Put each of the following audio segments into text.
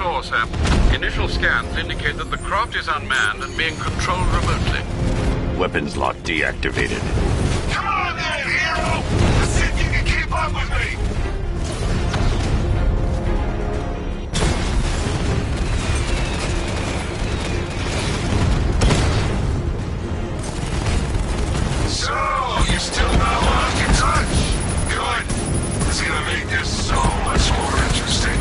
saw, Sam. Initial scans indicate that the craft is unmanned and being controlled remotely. Weapons lock deactivated. Come on then, hero! Let's see if you can keep up with me! So, you still not lost your touch? Good. It's gonna make this so much more interesting.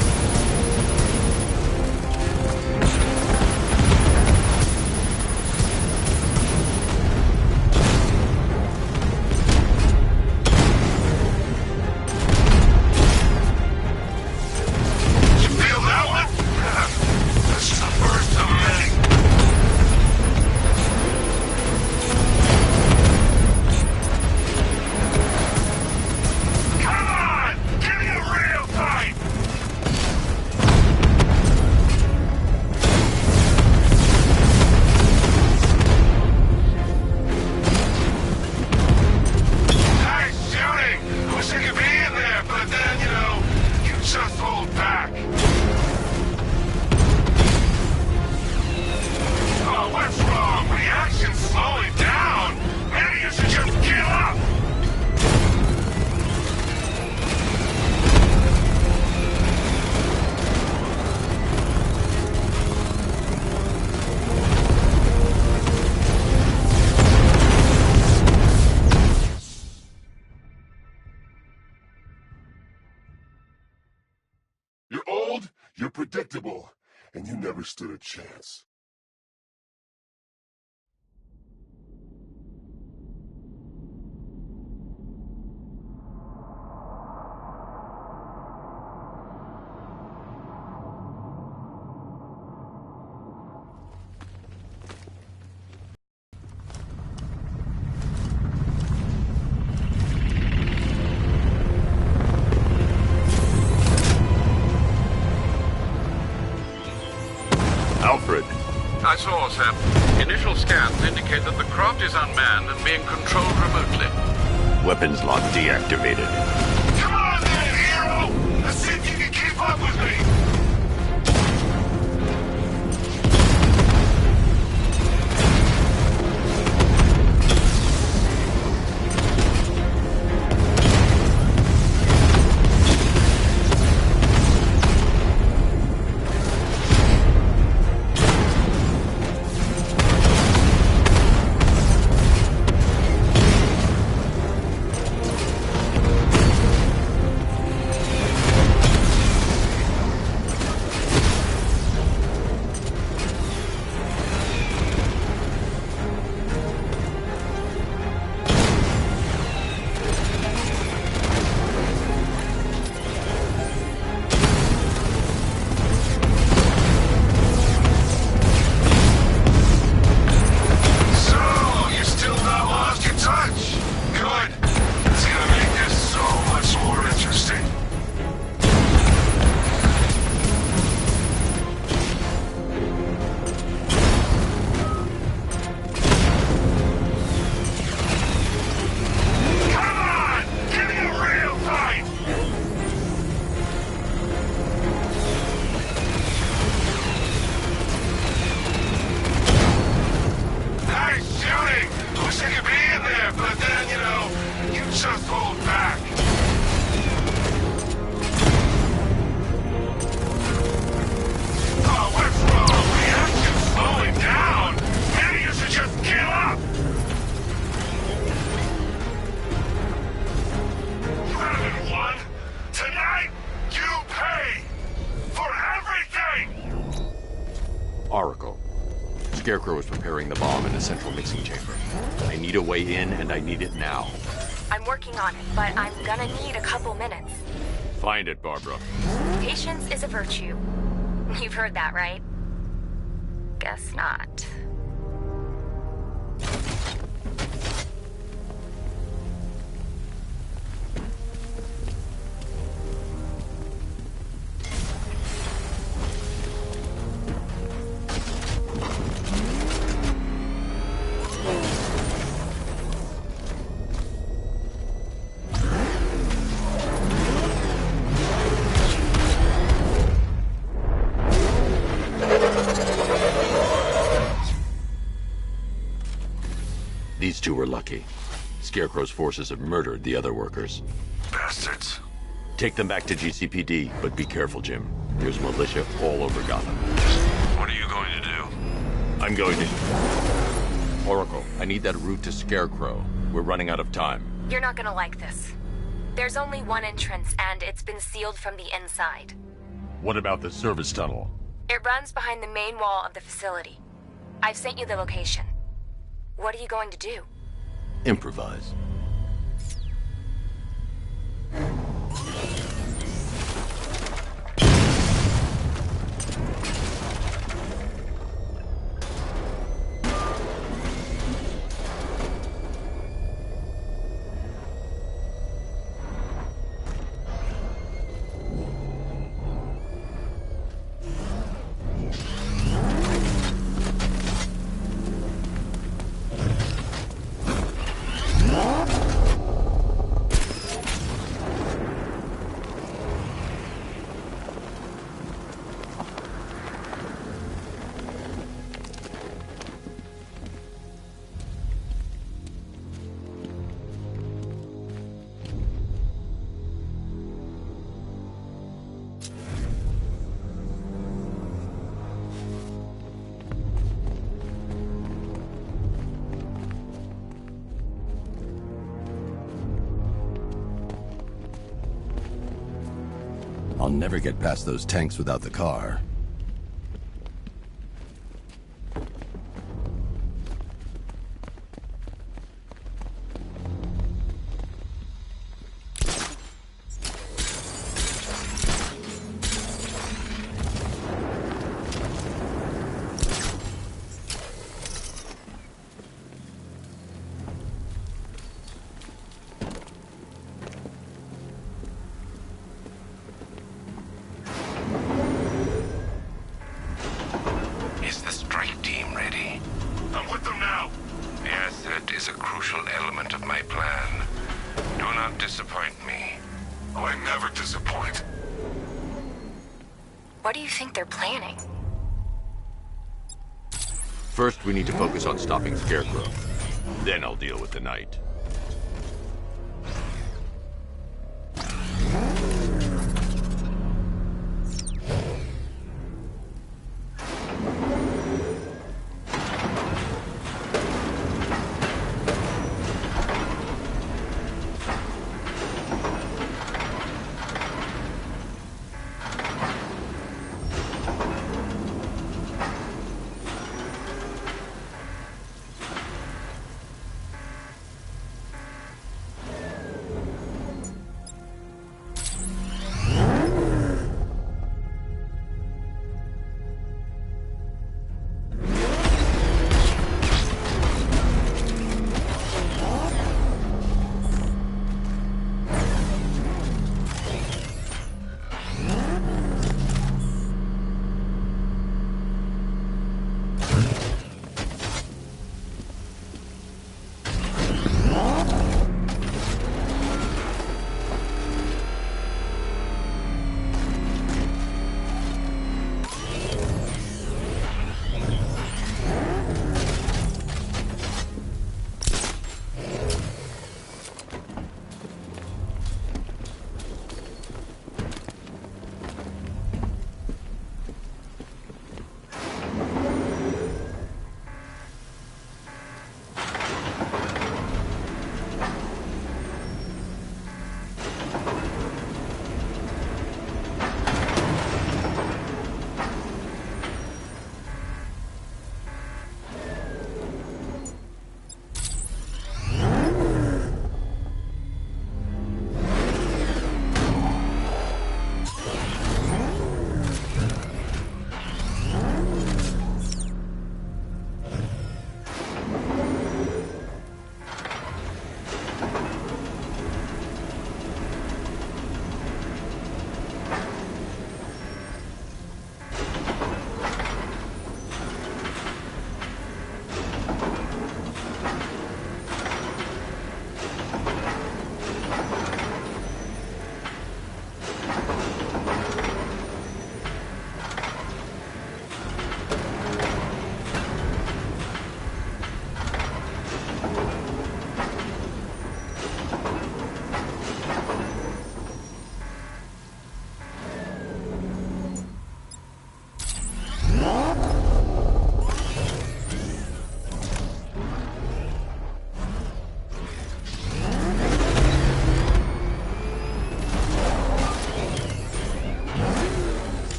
You're old, you're predictable, and you never stood a chance. Alfred. I saw, Sam. Initial scans indicate that the craft is unmanned and being controlled remotely. Weapons lock deactivated. Come on then, hero! Let's see if you can keep up with me! Oracle. Scarecrow is preparing the bomb in the central mixing chamber. I need a way in, and I need it now. I'm working on it, but I'm gonna need a couple minutes. Find it, Barbara. Patience is a virtue. You've heard that, right? Guess not. These two were lucky. Scarecrow's forces have murdered the other workers. Bastards. Take them back to GCPD, but be careful, Jim. There's militia all over Gotham. What are you going to do? I'm going to... Oracle, I need that route to Scarecrow. We're running out of time. You're not gonna like this. There's only one entrance, and it's been sealed from the inside. What about the service tunnel? It runs behind the main wall of the facility. I've sent you the location. What are you going to do? Improvise. I'll never get past those tanks without the car. What do you think they're planning? First, we need to focus on stopping Scarecrow. Then I'll deal with the Knight.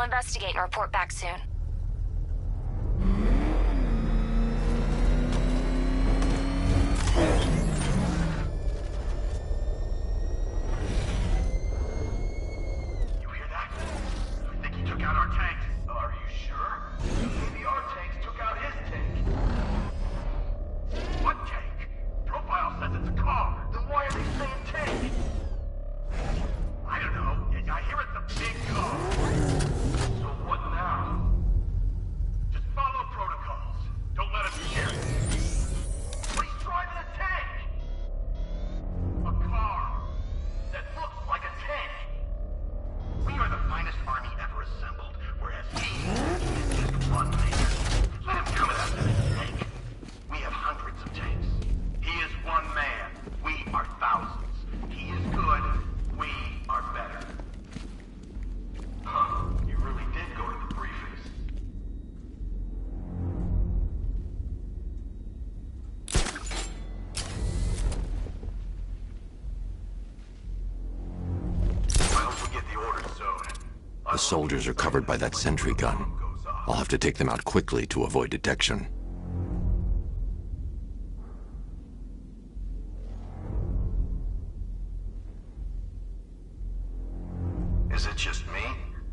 investigate and report back soon. You hear that? I think he took out our tanks. Are you sure? Maybe our tanks took out his tank. What tank? Profile says it's a car. Then why are they saying tank? I don't know. I hear it's a big car. So what now? Just follow protocols. Don't let us scare you. But he's driving a tank! A car that looks like a tank. We are the finest army ever assembled, whereas he is just one man. Let him come after this tank. We have hundreds of tanks. He is one man. We are thousands. He is good. We are better. Huh. You really did go to the briefings. I hope we get the orders soon. The soldiers are covered by that sentry gun. I'll have to take them out quickly to avoid detection. Is it just me?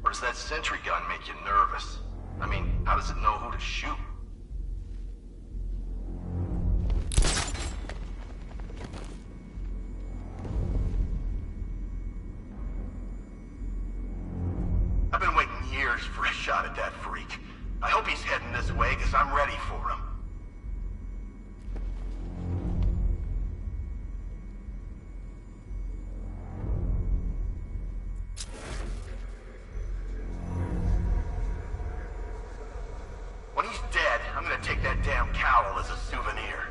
Or does that sentry gun make you nervous? I mean, how does it know who to shoot? I've been waiting years for a shot at that freak. I hope he's heading this way, because I'm ready for him. When he's dead, I'm gonna take that damn cowl as a souvenir.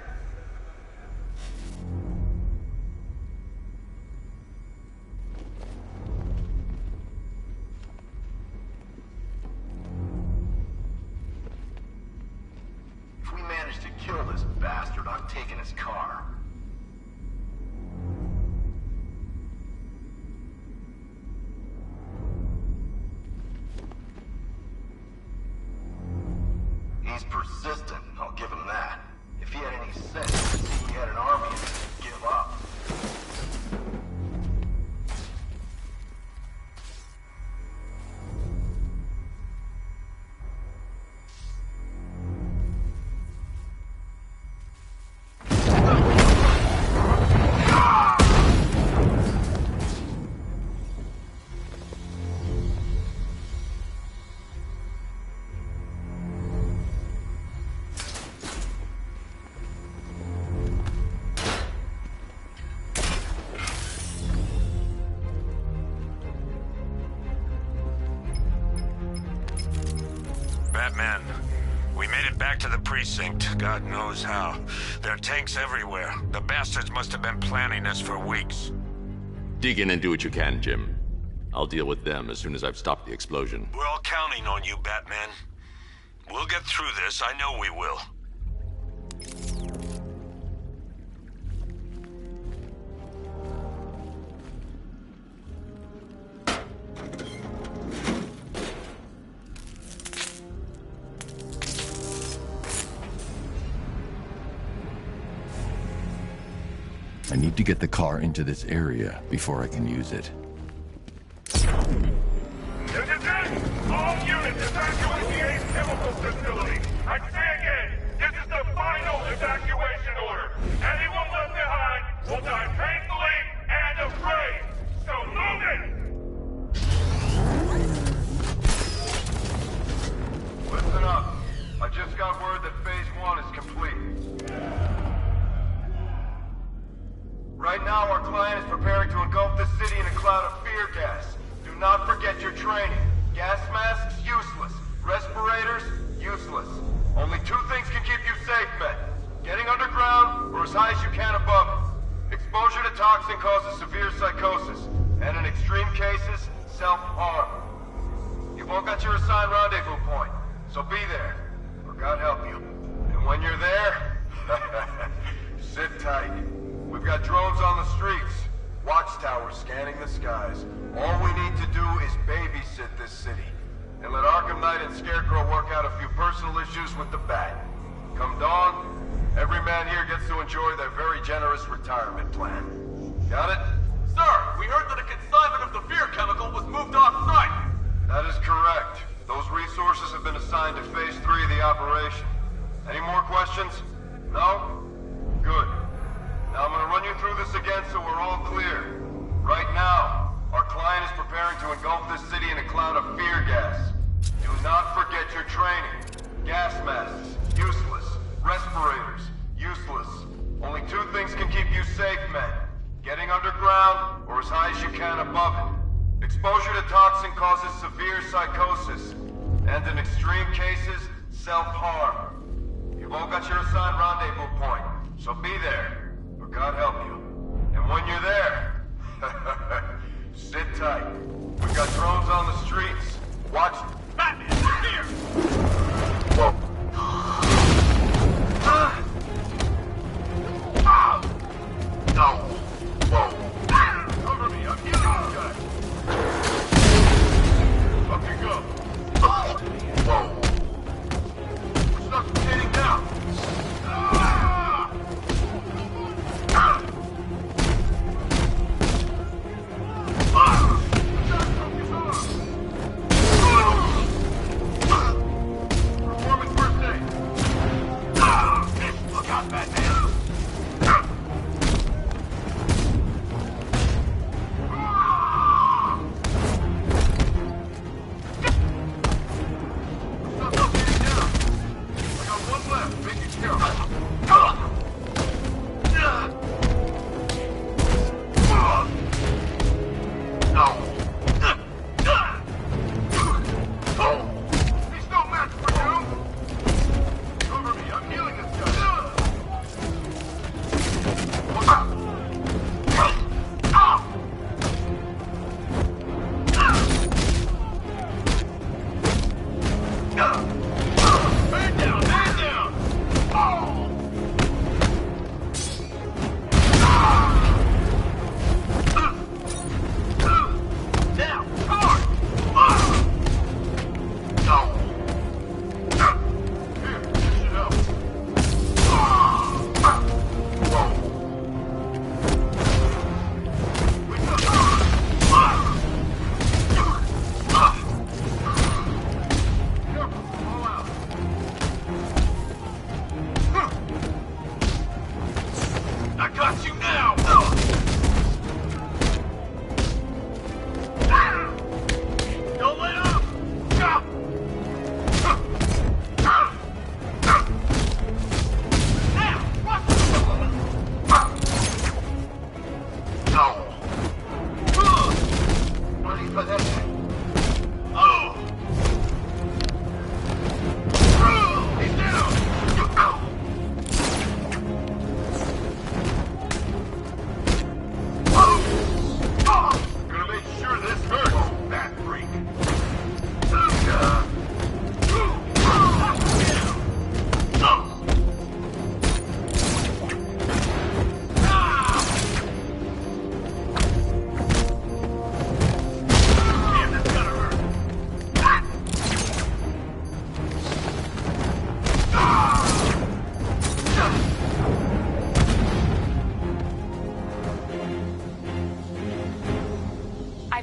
If we manage to kill this bastard, I'm taking his car. He's persistent, I'll give him that. If he had any sense, he'd see we had an army and he'd give up. Batman, we made it back to the precinct, God knows how. There are tanks everywhere. The bastards must have been planning this for weeks. Dig in and do what you can, Jim. I'll deal with them as soon as I've stopped the explosion. We're all counting on you, Batman. We'll get through this, I know we will. I need to get the car into this area before I can use it. This is it! All units evacuate the Ace Chemical Facility! I say again, this is the final evacuation order! Anyone left behind will die painfully and afraid! So move it! Listen up. I just got word that Phase 1 is complete. Right now, our client is preparing to engulf the city in a cloud of fear gas. Do not forget your training. Gas masks, useless. Respirators, useless. Only two things can keep you safe, men. Getting underground, or as high as you can above it. Exposure to toxin causes severe psychosis, and in extreme cases, self-harm. You've all got your assigned rendezvous point, so be there, or God help you. And when you're there, sit tight. We've got drones on the streets, watchtowers scanning the skies. All we need to do is babysit this city, and let Knight and Scarecrow work out a few personal issues with the Bat. Come dawn, every man here gets to enjoy their very generous retirement plan. Got it? Sir, we heard that a consignment of the fear chemical was moved off-site. That is correct. Those resources have been assigned to Phase 3 of the operation. Any more questions? No? Good. Now I'm gonna run you through this again so we're all clear. Right now, our client is preparing to engulf this city in a cloud of fear gas. Do not forget your training. Gas masks, useless. Respirators, useless. Only two things can keep you safe, men. Getting underground, or as high as you can above it. Exposure to toxin causes severe psychosis, and in extreme cases, self-harm. You've all got your assigned rendezvous point, so be there, or God help you. And when you're there, sit tight. We've got drones on the streets. Watch. Batman, look here! Whoa. No. Whoa. Cover me, I'm healing this guy. Up you go. Whoa. We're suffocating now. Performance first aid. Look out, Batman.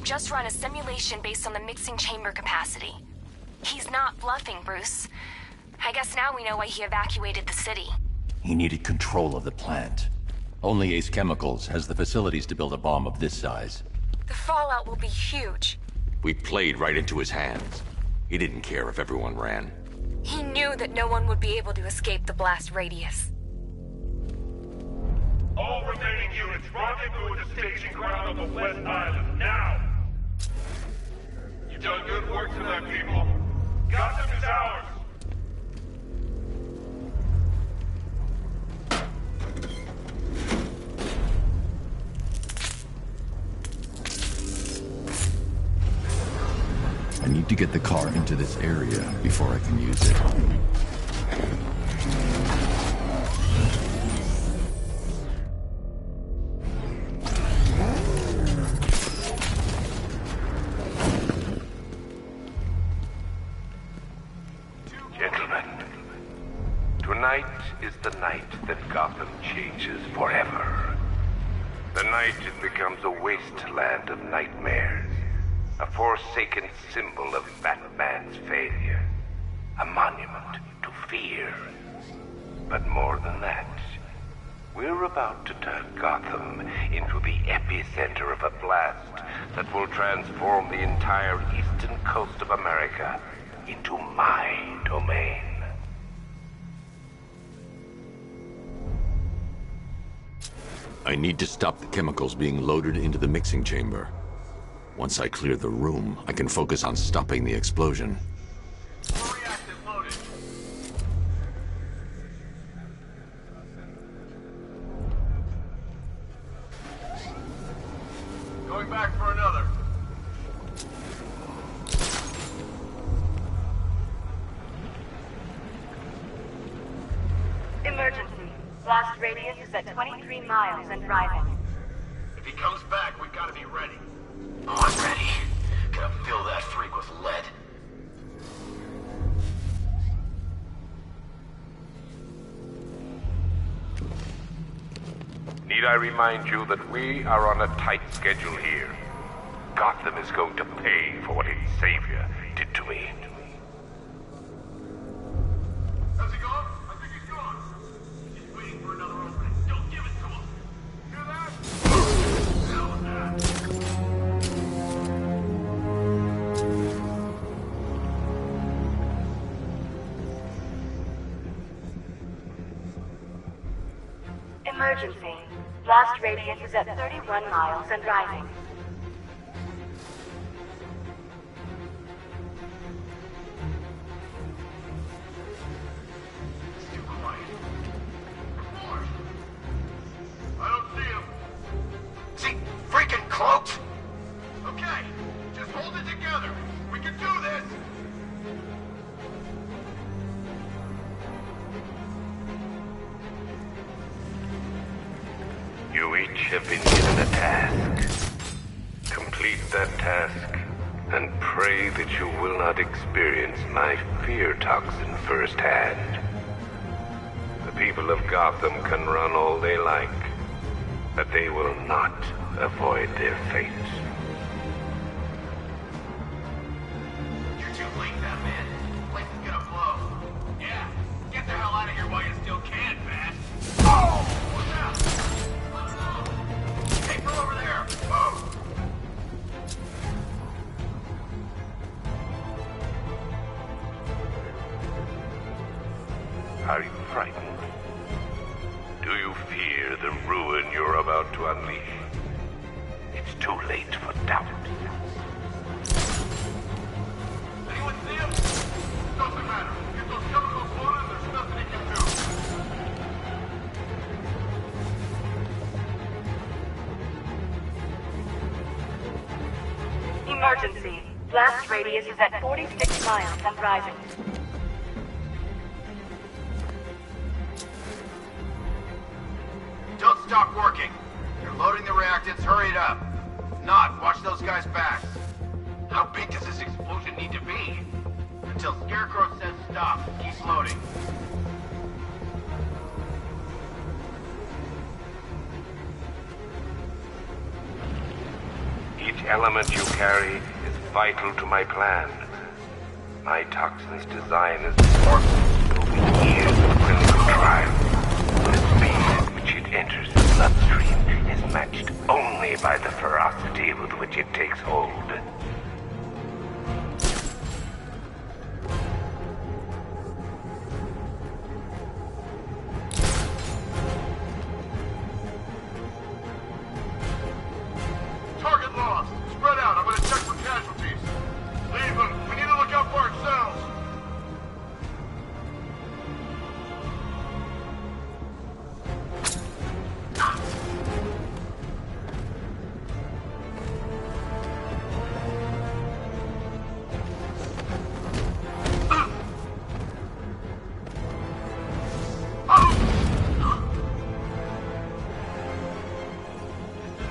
Just run a simulation based on the mixing chamber capacity. He's not bluffing, Bruce. I guess now we know why he evacuated the city. He needed control of the plant. Only Ace Chemicals has the facilities to build a bomb of this size. The fallout will be huge. We played right into his hands. He didn't care if everyone ran. He knew that no one would be able to escape the blast radius. All remaining units, rendezvous at the staging ground on the West Island, now! You've done good work tonight, people. Gotham is ours! I need to get the car into this area before I can use it. the night that Gotham changes forever. The night it becomes a wasteland of nightmares, a forsaken symbol of Batman's failure, a monument to fear. But more than that, we're about to turn Gotham into the epicenter of a blast that will transform the entire eastern coast of America into my domain. I need to stop the chemicals being loaded into the mixing chamber. Once I clear the room, I can focus on stopping the explosion. More reactive loaded. Going back for another. Emergency. Blast radius is at 23 miles and rising. If he comes back, we gotta be ready. Oh, I'm ready. Gonna fill that freak with lead. Need I remind you that we are on a tight schedule here? Gotham is going to pay for what its savior did to me. How's he gone? I think he's gone. He's waiting for another opening. Don't give it to him. Hear that? Hell with that. Emergency. Blast radius is at 31 miles and rising. It's too quiet. Report. I don't see him. See, freaking cloaked. Okay, just hold it together. We can do this. You each have been given a task. Complete that task, and pray that you will not experience my fear toxin firsthand. The people of Gotham can run all they like, but they will not avoid their fate. You're too late, Batman. Place is gonna blow. Yeah, get the hell out of here while you still can, Bat. Oh! What's that? Paper over there. Whoa! Are you frightened? Do you fear the ruin you're about to unleash? It's too late for doubt. Anyone see him? Doesn't matter. Get those chemicals loaded, there's nothing he can do. Emergency. Blast radius is at 46 miles and rising. Don't stop working. You're loading the reactants, hurry it up. If not, watch those guys' backs. How big does this explosion need to be? Until Scarecrow says stop, keep loading. Each element you carry is vital to my plan. My toxin's design is important over years of clinical trials. The speed at which it enters the bloodstream is matched only by the ferocity with which it takes hold. Target lost. Spread out. I'm gonna check for casualties. Leave them. We need to look out for ourselves.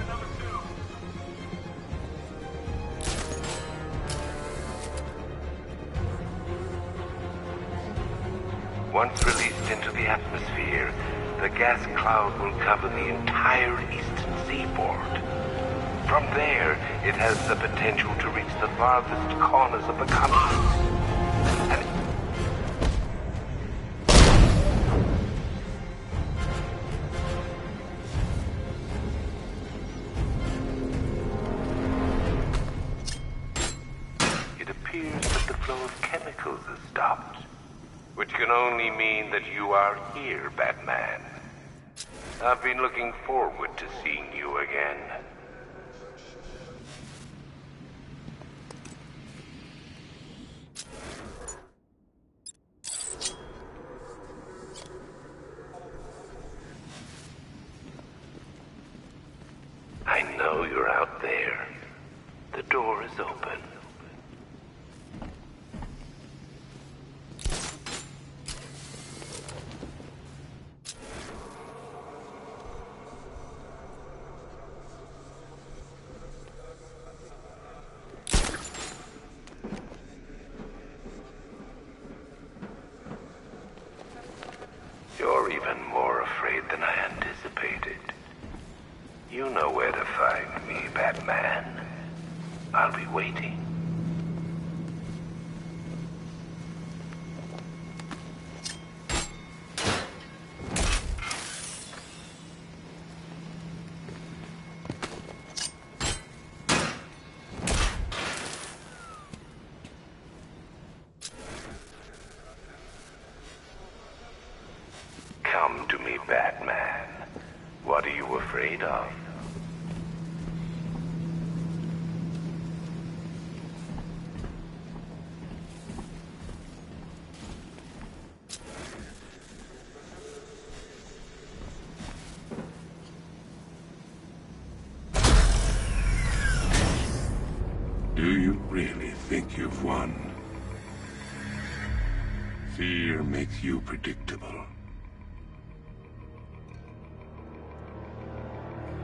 Number two. Once released into the atmosphere, the gas cloud will cover the entire eastern seaboard. From there, it has the potential to reach the farthest corners of the continent. And it appears that the flow of chemicals has stopped, which can only mean that you are here, Batman. I've been looking forward to seeing you again. I know you're out there. The door is open. You're even more afraid than I anticipated. You know where to find me, Batman. I'll be waiting. Come to me, Batman. What are you afraid of? Do you really think you've won? Fear makes you predictable.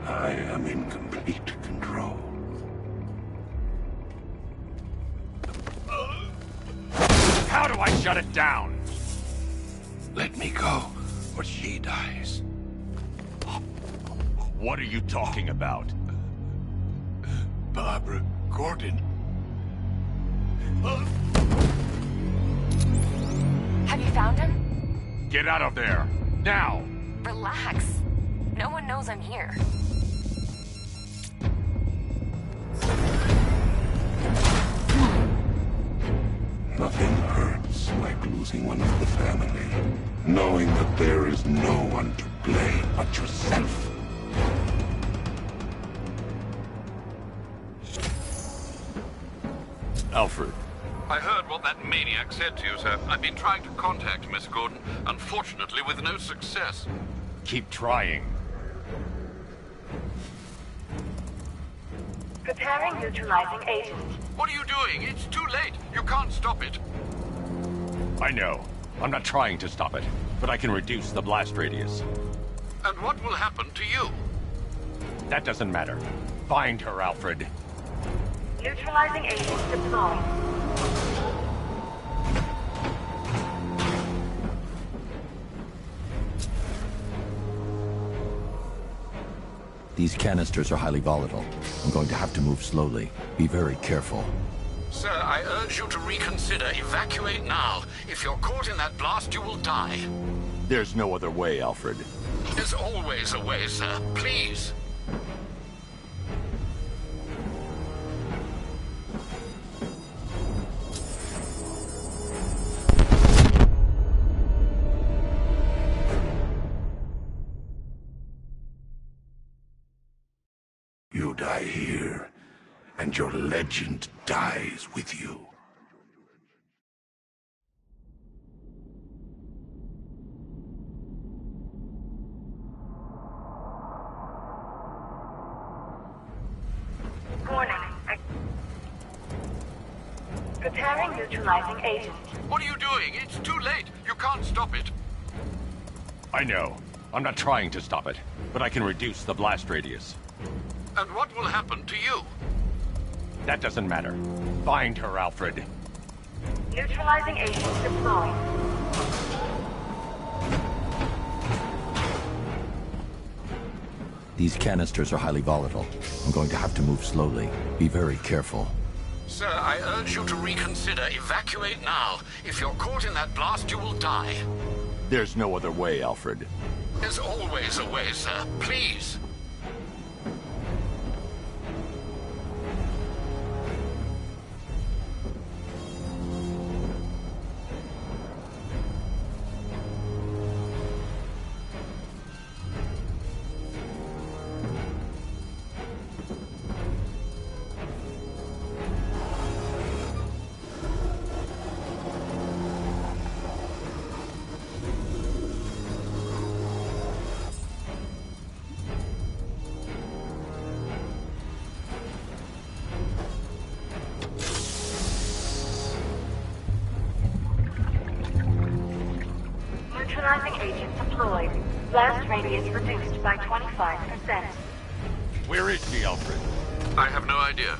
I am in complete control. How do I shut it down? Let me go, or she dies. What are you talking about? Barbara Gordon. Have you found him? Get out of there! Now! Relax. No one knows I'm here. Nothing hurts like losing one of the family. Knowing that there is no one to blame but yourself. Alfred. I heard what that maniac said to you, sir. I've been trying to contact Miss Gordon, unfortunately with no success. Keep trying. Preparing neutralizing agent. What are you doing? It's too late. You can't stop it. I know. I'm not trying to stop it, but I can reduce the blast radius. And what will happen to you? That doesn't matter. Find her, Alfred. Neutralizing agent deployed. These canisters are highly volatile. I'm going to have to move slowly. Be very careful. Sir, I urge you to reconsider. Evacuate now. If you're caught in that blast, you will die. There's no other way, Alfred. There's always a way, sir. Please. You die here, and your legend dies with you. Warning. Preparing neutralizing agent. What are you doing? It's too late. You can't stop it. I know. I'm not trying to stop it, but I can reduce the blast radius. And what will happen to you? That doesn't matter. Find her, Alfred. Neutralizing agent deployed. These canisters are highly volatile. I'm going to have to move slowly. Be very careful. Sir, I urge you to reconsider. Evacuate now. If you're caught in that blast, you will die. There's no other way, Alfred. There's always a way, sir. Please. Neutralizing agent deployed. Blast radius reduced by 25%. Where is she, Alfred? I have no idea.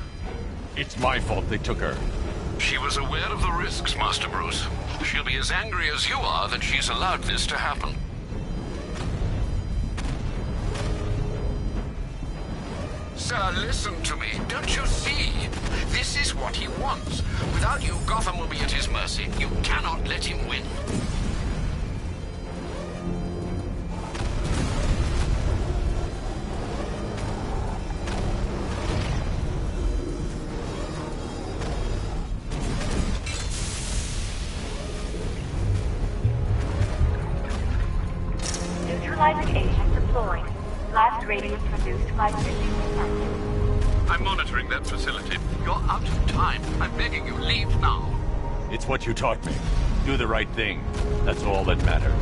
It's my fault they took her. She was aware of the risks, Master Bruce. She'll be as angry as you are that she's allowed this to happen. Sir, listen to me. Don't you see? This is what he wants. Without you, Gotham will be at his mercy. You cannot let him win. Neutralizing agent deployed. Blast radius reduced by 50%. I'm monitoring that facility. You're out of time. I'm begging you, leave now. It's what you taught me. Do the right thing. That's all that matters.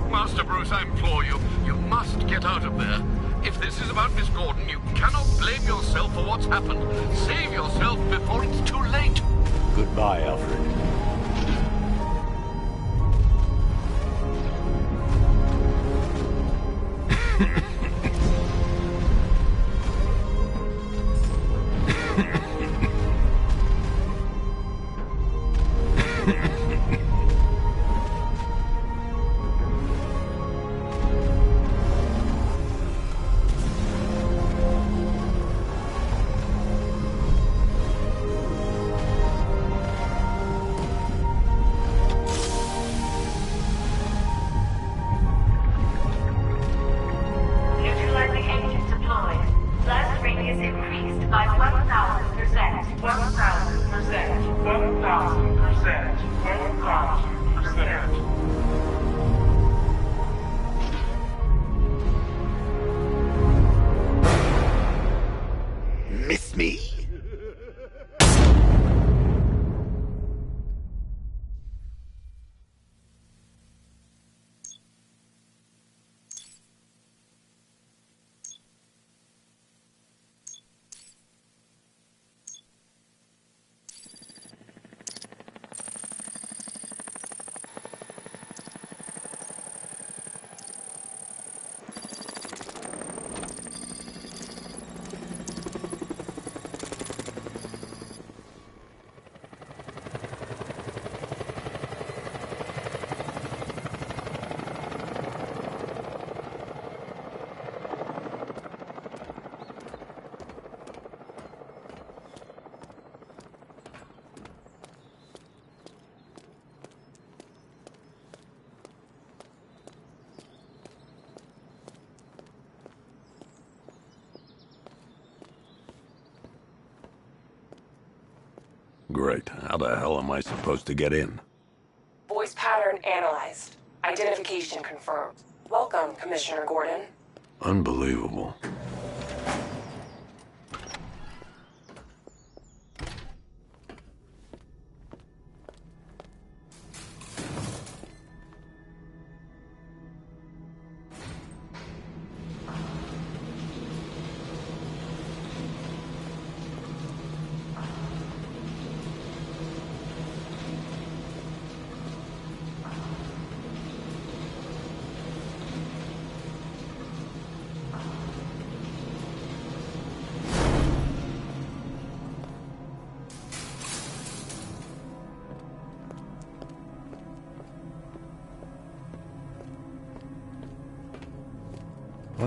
Master Bruce, I implore you, you must get out of there. If this is about Miss Gordon, you cannot blame yourself for what's happened. Save yourself before it's too late. Goodbye, Alfred. Neutralizing agent deployed. Blast radius increased by 1,000%. 1,000%. 1,000%. 1,000%. Miss me? Great. How the hell am I supposed to get in? Voice pattern analyzed. Identification confirmed. Welcome, Commissioner Gordon. Unbelievable.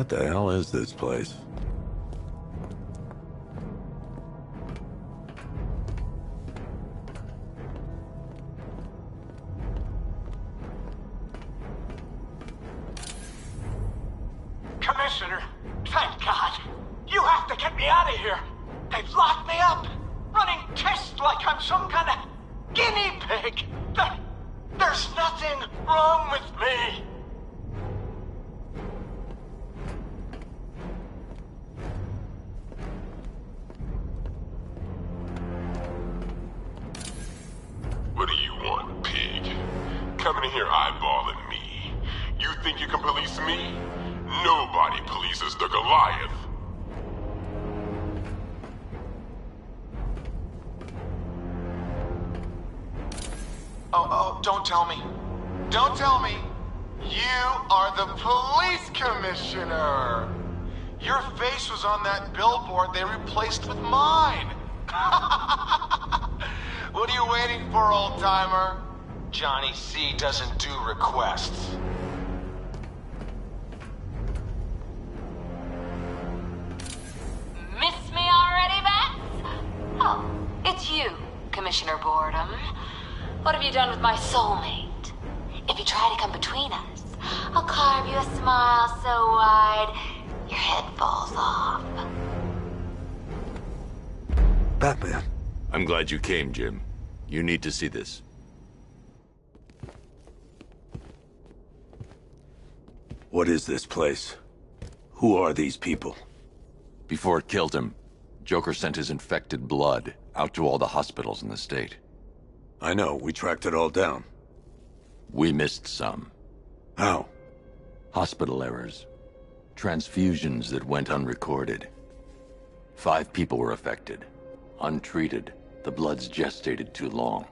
What the hell is this place? Commissioner, thank God. You have to get me out of here. They've locked me up, running tests like I'm some kind of guinea pig. There's nothing wrong with me. What do you want, pig? Coming in here eyeballing me. You think you can police me? Nobody polices the Goliath. Oh, don't tell me. Don't tell me. You are the police commissioner. Your face was on that billboard they replaced with mine. What are you waiting for, old-timer? Johnny C doesn't do requests. Miss me already, Bats? Oh, it's you, Commissioner Boredom. What have you done with my soulmate? If you try to come between us, I'll carve you a smile so wide, your head falls off. Batman. I'm glad you came, Jim. You need to see this. What is this place? Who are these people? Before it killed him, Joker sent his infected blood out to all the hospitals in the state. I know, we tracked it all down. We missed some. How? Hospital errors. Transfusions that went unrecorded. 5 people were affected. Untreated, the blood's gestated too long.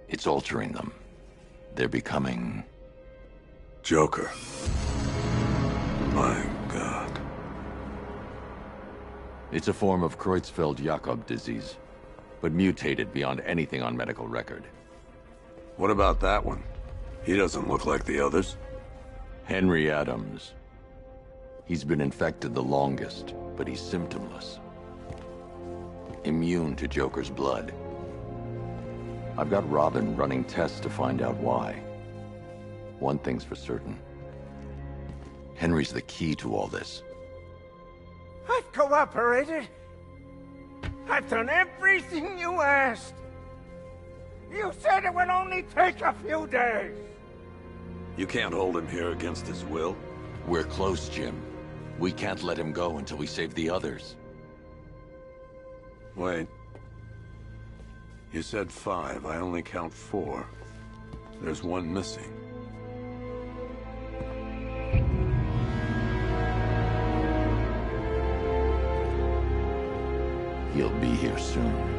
It's altering them. They're becoming... Joker. My God. It's a form of Creutzfeldt-Jakob disease, but mutated beyond anything on medical record. What about that one? He doesn't look like the others. Henry Adams. He's been infected the longest, but he's symptomless. Immune to Joker's blood. I've got Robin running tests to find out why. One thing's for certain. Henry's the key to all this. I've cooperated. I've done everything you asked. You said it would only take a few days. You can't hold him here against his will. We're close, Jim. We can't let him go until we save the others. Wait. You said 5. I only count 4. There's one missing. He'll be here soon.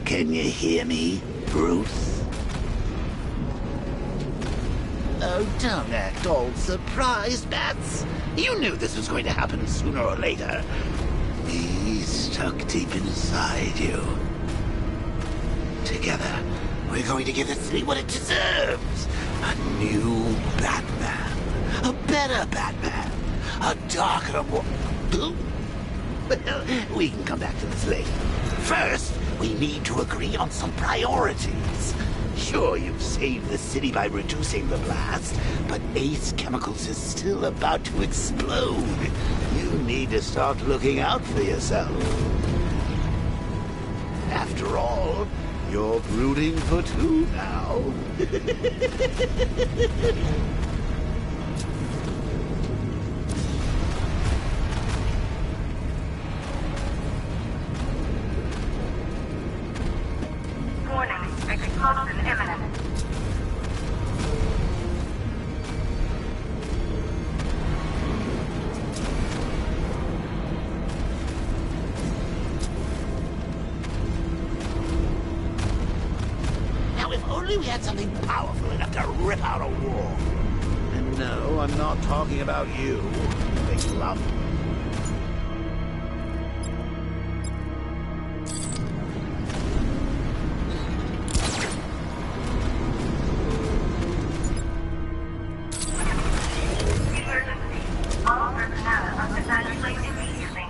Can you hear me, Bruce? Oh, don't act all surprised, Bats. You knew this was going to happen sooner or later. He's stuck deep inside you. Together, we're going to give the city what it deserves. A new Batman. A better Batman. A darker one. Well, we can come back to this later. First, we need to agree on some priorities. Sure, you've saved the city by reducing the blast, but Ace Chemicals is still about to explode. You need to start looking out for yourself. After all, you're brooding for 2 now. Explosion imminent. Now, if only we had something powerful enough to rip out a wall. And no, I'm not talking about you. Think bluff. All personnel must evacuate immediately.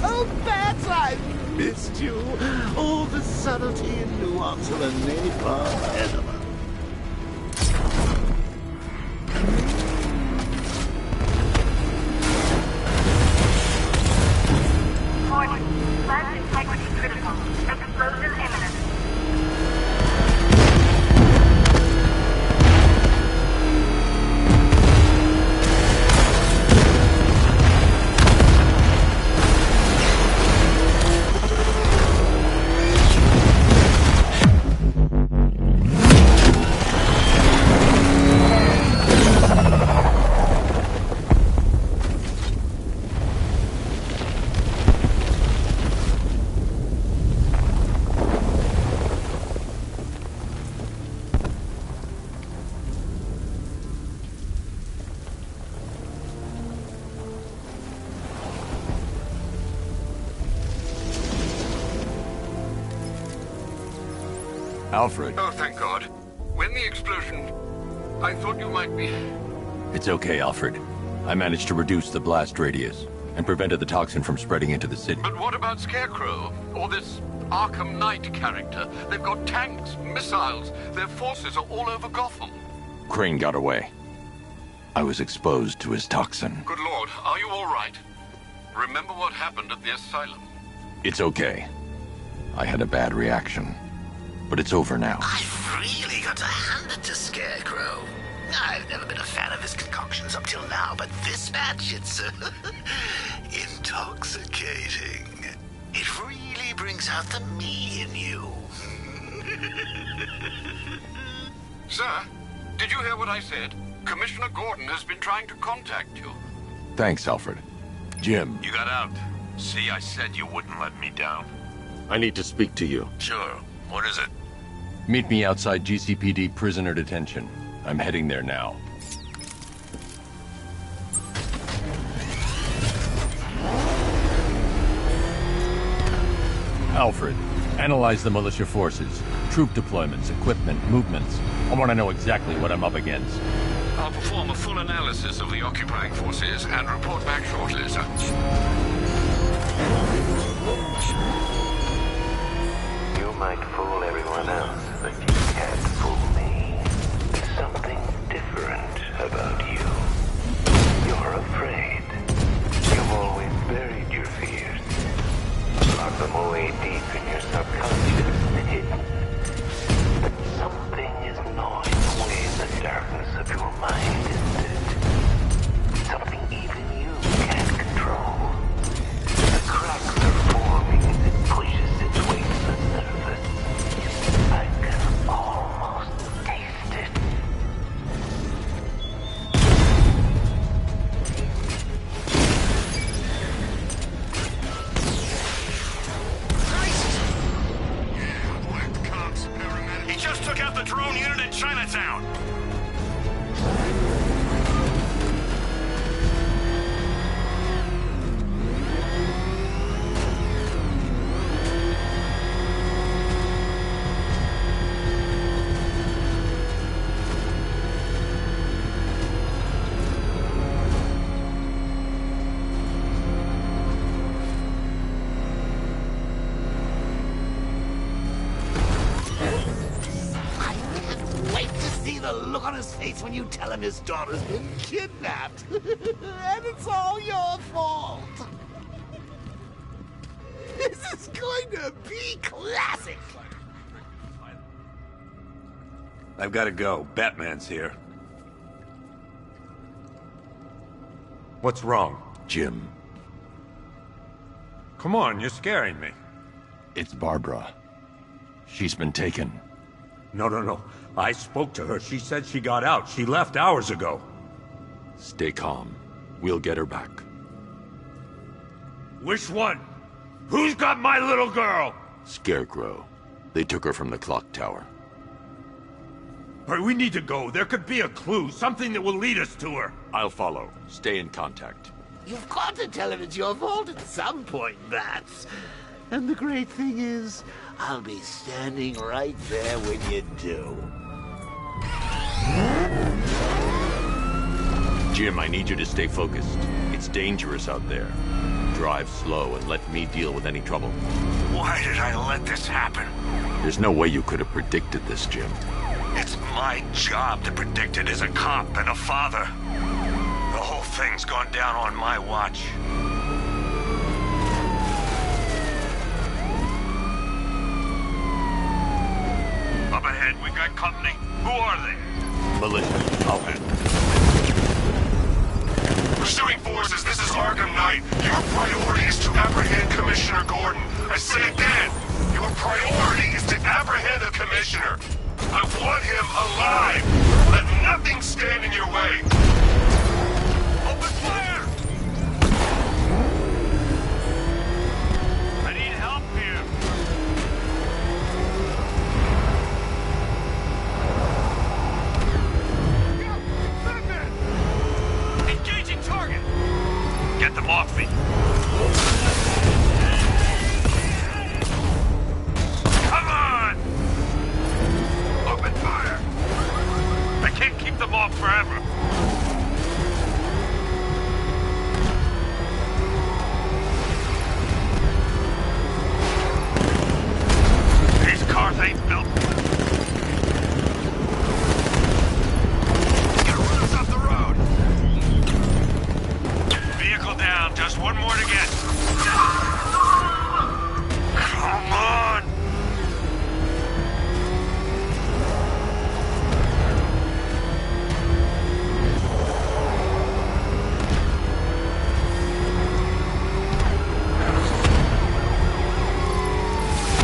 Oh, Bats, I've missed you. All the subtlety and nuance of a napalm enema. Warning. Plant integrity critical. Explosion imminent. Alfred. Oh, thank God. When the explosion... I thought you might be... It's okay, Alfred. I managed to reduce the blast radius and prevented the toxin from spreading into the city. But what about Scarecrow? Or this Arkham Knight character? They've got tanks, missiles. Their forces are all over Gotham. Crane got away. I was exposed to his toxin. Good Lord, are you all right? Remember what happened at the asylum? It's okay. I had a bad reaction. But it's over now. I've really got to hand it to Scarecrow. I've never been a fan of his concoctions up till now, but this batch, it's intoxicating. It really brings out the me in you. Sir, did you hear what I said? Commissioner Gordon has been trying to contact you. Thanks, Alfred. Jim. You got out. See, I said you wouldn't let me down. I need to speak to you. Sure. What is it? Meet me outside GCPD prisoner detention. I'm heading there now. Alfred, analyze the militia forces, troop deployments, equipment, movements. I want to know exactly what I'm up against. I'll perform a full analysis of the occupying forces and report back shortly, sir. You might fool everyone else, but you can't fool me. There's something different about you. You're afraid. You've always buried your fears. Locked them away deep in your subconscious and hidden. But something is gnawing away the darkness of your mind, isn't it? Something even you can't control. The cracks are forming as it pushes its way to the surface. I can almost taste it. He just took out the drone unit in Chinatown. Wait to see the look on his face when you tell him his daughter's been kidnapped. And it's all your fault. This is going to be classic. I've got to go. Batman's here. What's wrong? Jim. Come on, you're scaring me. It's Barbara. She's been taken. No. I spoke to her. She said she got out. She left hours ago. Stay calm. We'll get her back. Which one? Who's got my little girl? Scarecrow. They took her from the clock tower. All right, we need to go. There could be a clue, something that will lead us to her. I'll follow. Stay in contact. You've got to tell him it's your fault at some point, Bats. And the great thing is, I'll be standing right there when you do. Jim, I need you to stay focused. It's dangerous out there. Drive slow and let me deal with any trouble. Why did I let this happen? There's no way you could have predicted this, Jim. It's my job to predict it as a cop and a father. The whole thing's gone down on my watch. Up ahead, we got company. Who are they? Militia. I'll handle it. Pursuing forces, this is Arkham Knight. Your priority is to apprehend Commissioner Gordon. I say again, your priority is to apprehend the Commissioner. I want him alive. Let nothing stand in your way. Open fire! I need help here. Engaging target. Get them off me. Come on! Open fire! I can't keep them off forever. These cars ain't built. Gotta run us off the road. Vehicle down. Just one more to get. Come on!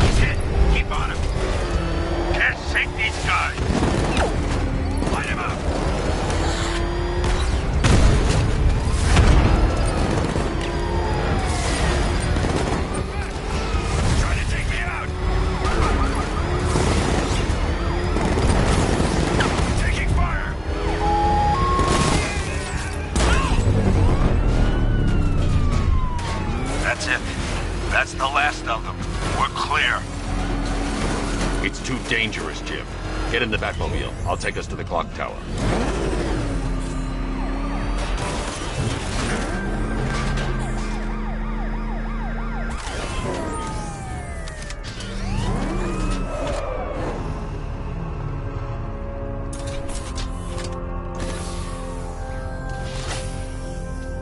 He's hit. Keep on him. Can't sink these guys. Light him up. Trying to take me out. Taking fire. That's it. That's the last of them. We're clear. It's too dangerous, Jim. Get in the Batmobile. I'll take us to the clock tower.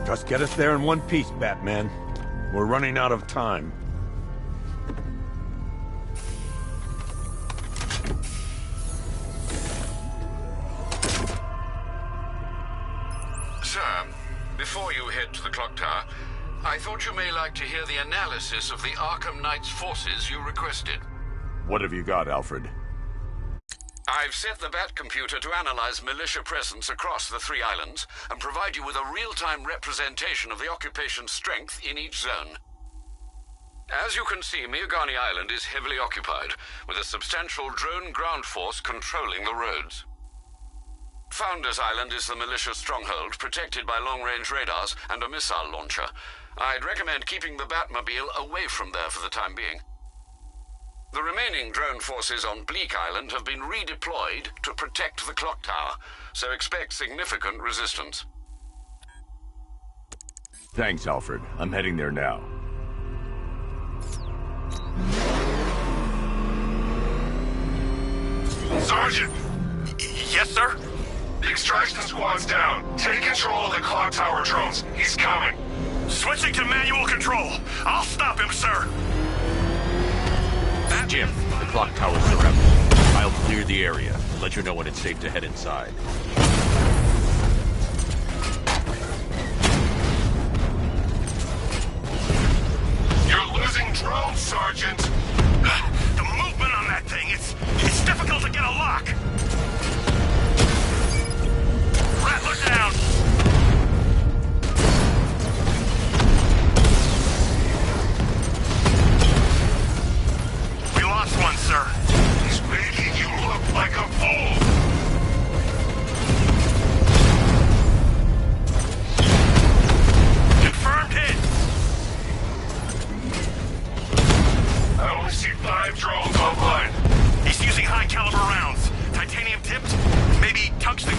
Just get us there in one piece, Batman. We're running out of time. Sir, before you head to the clock tower, I thought you may like to hear the analysis of the Arkham Knight's forces you requested. What have you got, Alfred? I've set the Bat computer to analyze militia presence across the 3 islands and provide you with a real-time representation of the occupation's strength in each zone. As you can see, Miagani Island is heavily occupied, with a substantial drone ground force controlling the roads. Founders Island is the militia stronghold, protected by long-range radars and a missile launcher. I'd recommend keeping the Batmobile away from there for the time being. The remaining drone forces on Bleak Island have been redeployed to protect the clock tower, so expect significant resistance. Thanks, Alfred. I'm heading there now. Sergeant! Yes, sir? The extraction squad's down. Take control of the clock tower drones. He's coming. Switching to manual control. I'll stop him, sir. Jim, the clock tower's surrounded. I'll clear the area. Let you know when it's safe to head inside. You're losing drones, Sergeant. The movement on that thing, it's difficult to get a lock. Rattler down. We lost one, sir. He's making you look like a fool.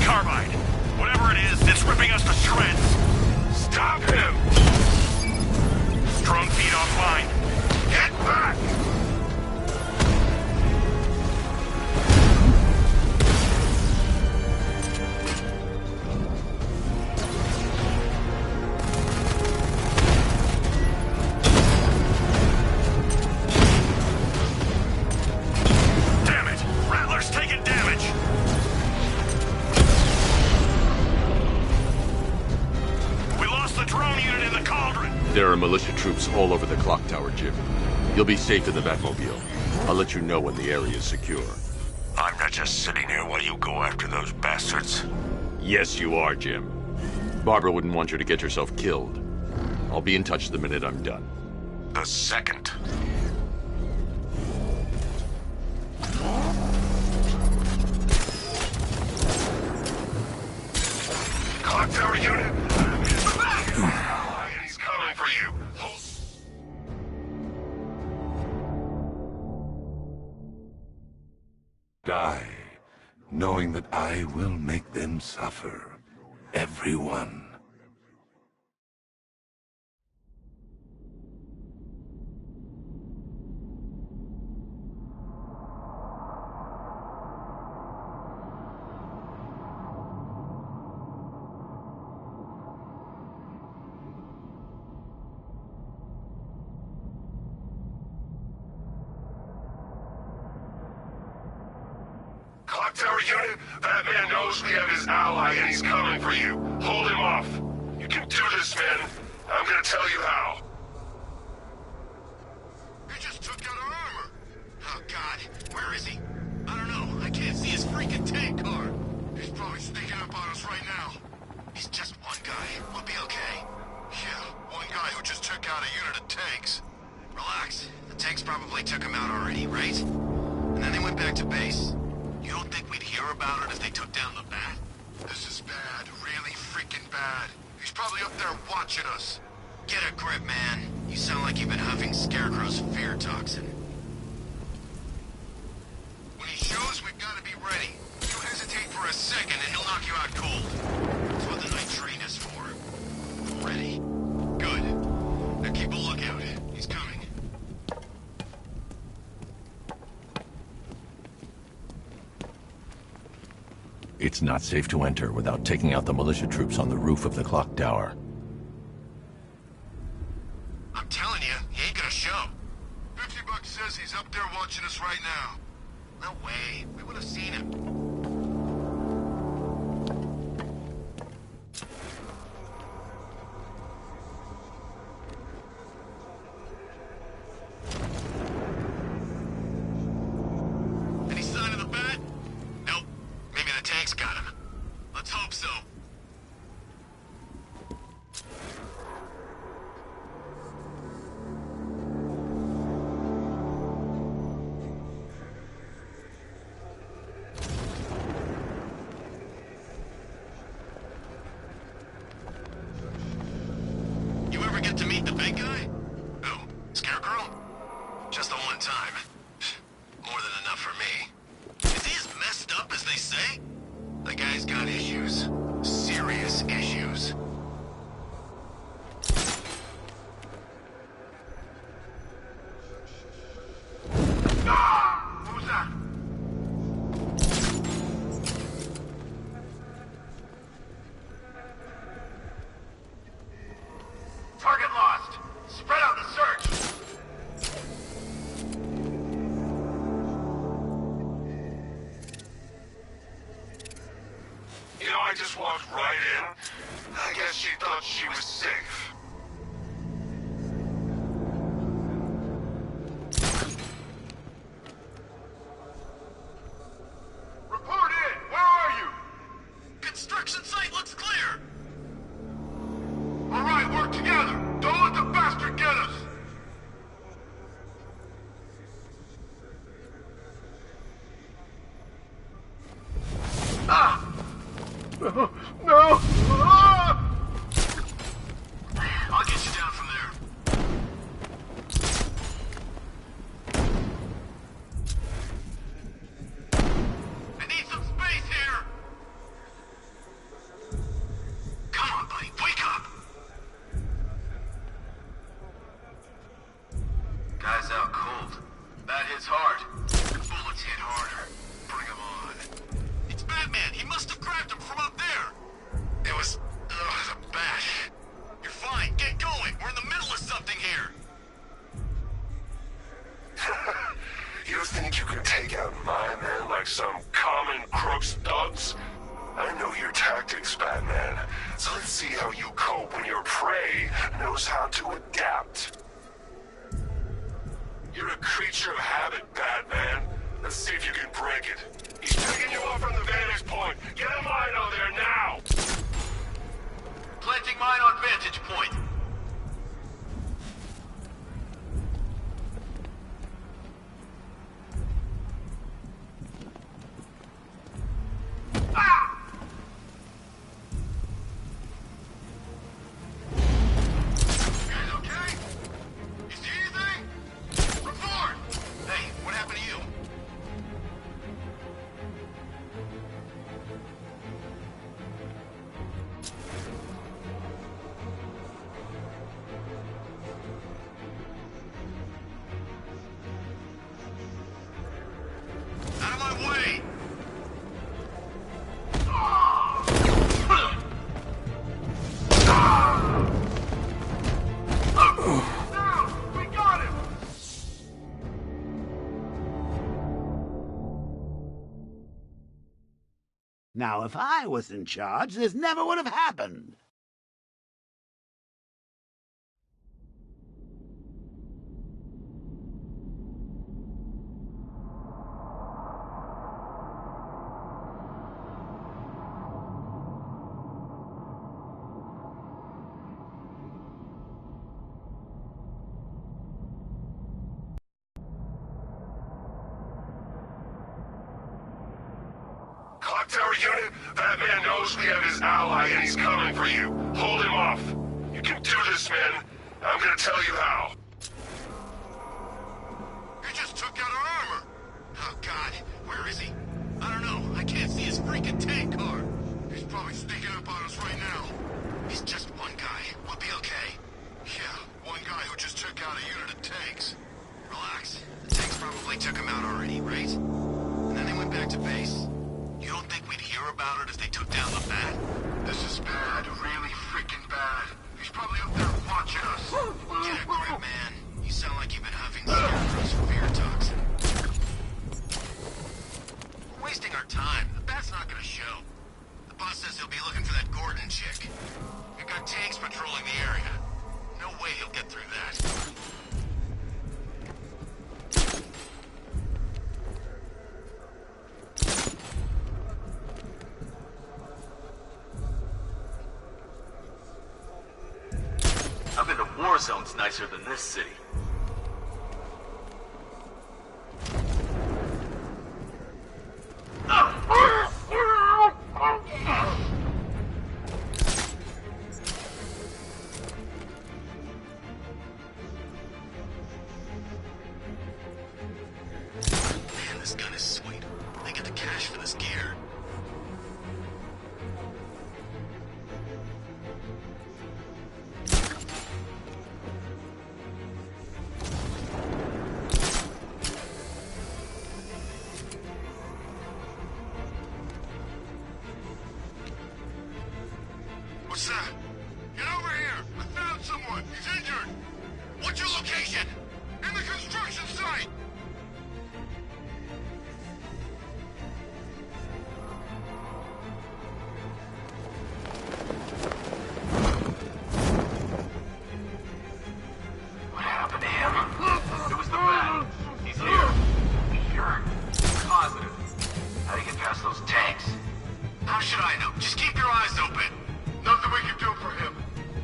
carbide. Whatever it is, it's ripping us to shreds. Stop him! Strong feet offline. Get back! Damn it! Rattler's taking damage! We lost the drone unit in the cauldron! There are militia troops all over the clock tower, Jim. You'll be safe in the Batmobile. I'll let you know when the area is secure. I'm not just sitting here while you go after those bastards. Yes, you are, Jim. Barbara wouldn't want you to get yourself killed. I'll be in touch the minute I'm done. The second. Clock tower unit! He's coming for you! Die, knowing that I will make them suffer. Everyone. Clock tower unit, Batman knows we have his ally and he's coming for you. Hold him off. You can do this, man. I'm gonna tell you how. He just took out our armor. Oh, God. Where is he? I don't know. I can't see his freaking tank car. He's probably sneaking up on us right now. He's just one guy. We'll be okay. Yeah, one guy who just took out a unit of tanks. Relax. The tanks probably took him out already, right? And then they went back to base. You don't think we'd hear about it if they took down the bat? This is bad. Really freaking bad. He's probably up there watching us. Get a grip, man. You sound like you've been huffing Scarecrow's fear toxin. When he shows, we've got to be ready. You hesitate for a second and he'll knock you out cold. That's what the night trained us for. Ready? Good. Now keep a lookout. He's coming. It's not safe to enter without taking out the militia troops on the roof of the clock tower. I'm telling you, he ain't gonna show. $50 says he's up there watching us right now. No way. We would have seen him. Any sign of the bat? Nope. Maybe the tank's got him. Let's hope so. You ever get to meet the big guy? Who? Scarecrow? Just the one time. More than enough for me. Is he as messed up as they say? The guy's got issues. Serious issues. Ah! What was that? Target lost. Spread out the search. You know, I just walked right in. I guess she thought she was safe. Report in. Where are you? Construction site looks clear. All right, work together. Don't let the bastard get us. Ah! No! No! Ah! I'll get you down from there. I need some space here. tactics, Batman. So let's see how you cope when your prey knows how to adapt. You're a creature of habit, Batman. Let's see if you can break it. He's taking you off from the vantage point. Get a mine out there now! Planting mine on vantage point. Now, if I was in charge, this never would have happened. Clock Tower unit, Batman knows we have his ally and he's coming for you. Hold him off. You can do this, man. I'm gonna tell you how. He just took out our armor. Oh, God. Where is he? I don't know. I can't see his freaking tank car. He's probably sneaking up on us right now. He's just one guy. We'll be okay. Yeah, one guy who just took out a unit of tanks. Relax. The tanks probably took him out already, right? And then they went back to base. You don't think we'd hear about it if they took down the Bat? This is bad. Really freaking bad. He's probably up there watching us. Get a grip, man. You sound like you've been huffing scarecrows for fear toxin. We're wasting our time. The Bat's not gonna show. The boss says he'll be looking for that Gordon chick. We've got tanks patrolling the area. No way he'll get through that. I've been to war zones nicer than this city. Man, this gun is sweet. They get the cash for this gear. What's that? Get over here! I found someone! He's injured! What's your location? In the construction site! What happened to him? It was the Bat. He's here. Sure. Positive. How do you get past those tanks? How should I know? Just keep your eyes open. Nothing we can do for him.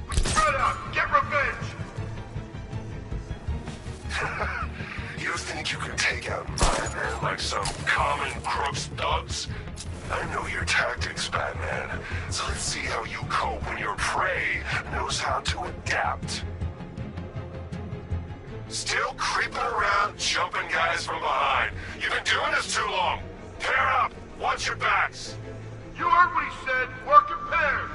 We spread out. Get revenge. You think you can take out my men like some common crooks thugs? I know your tactics, Batman. So let's see how you cope when your prey knows how to adapt. Still creeping around, jumping guys from behind. You've been doing this too long. Pair up. Watch your backs. You heard what he said. Work in pairs.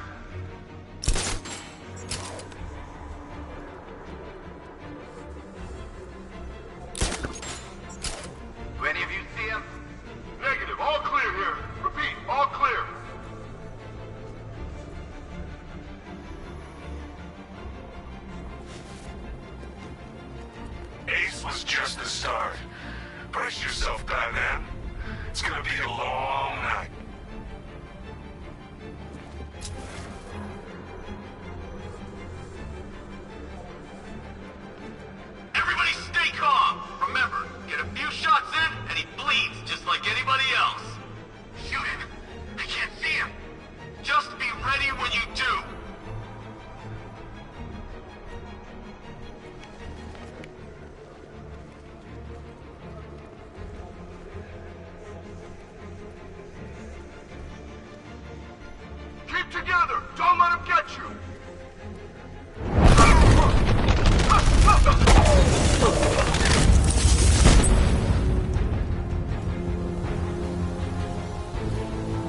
Do any of you see him? Negative. All clear here. Repeat. All clear. Ace was just the start. Brace yourself, Batman. It's gonna be a long night. Stick together! Don't let him get you!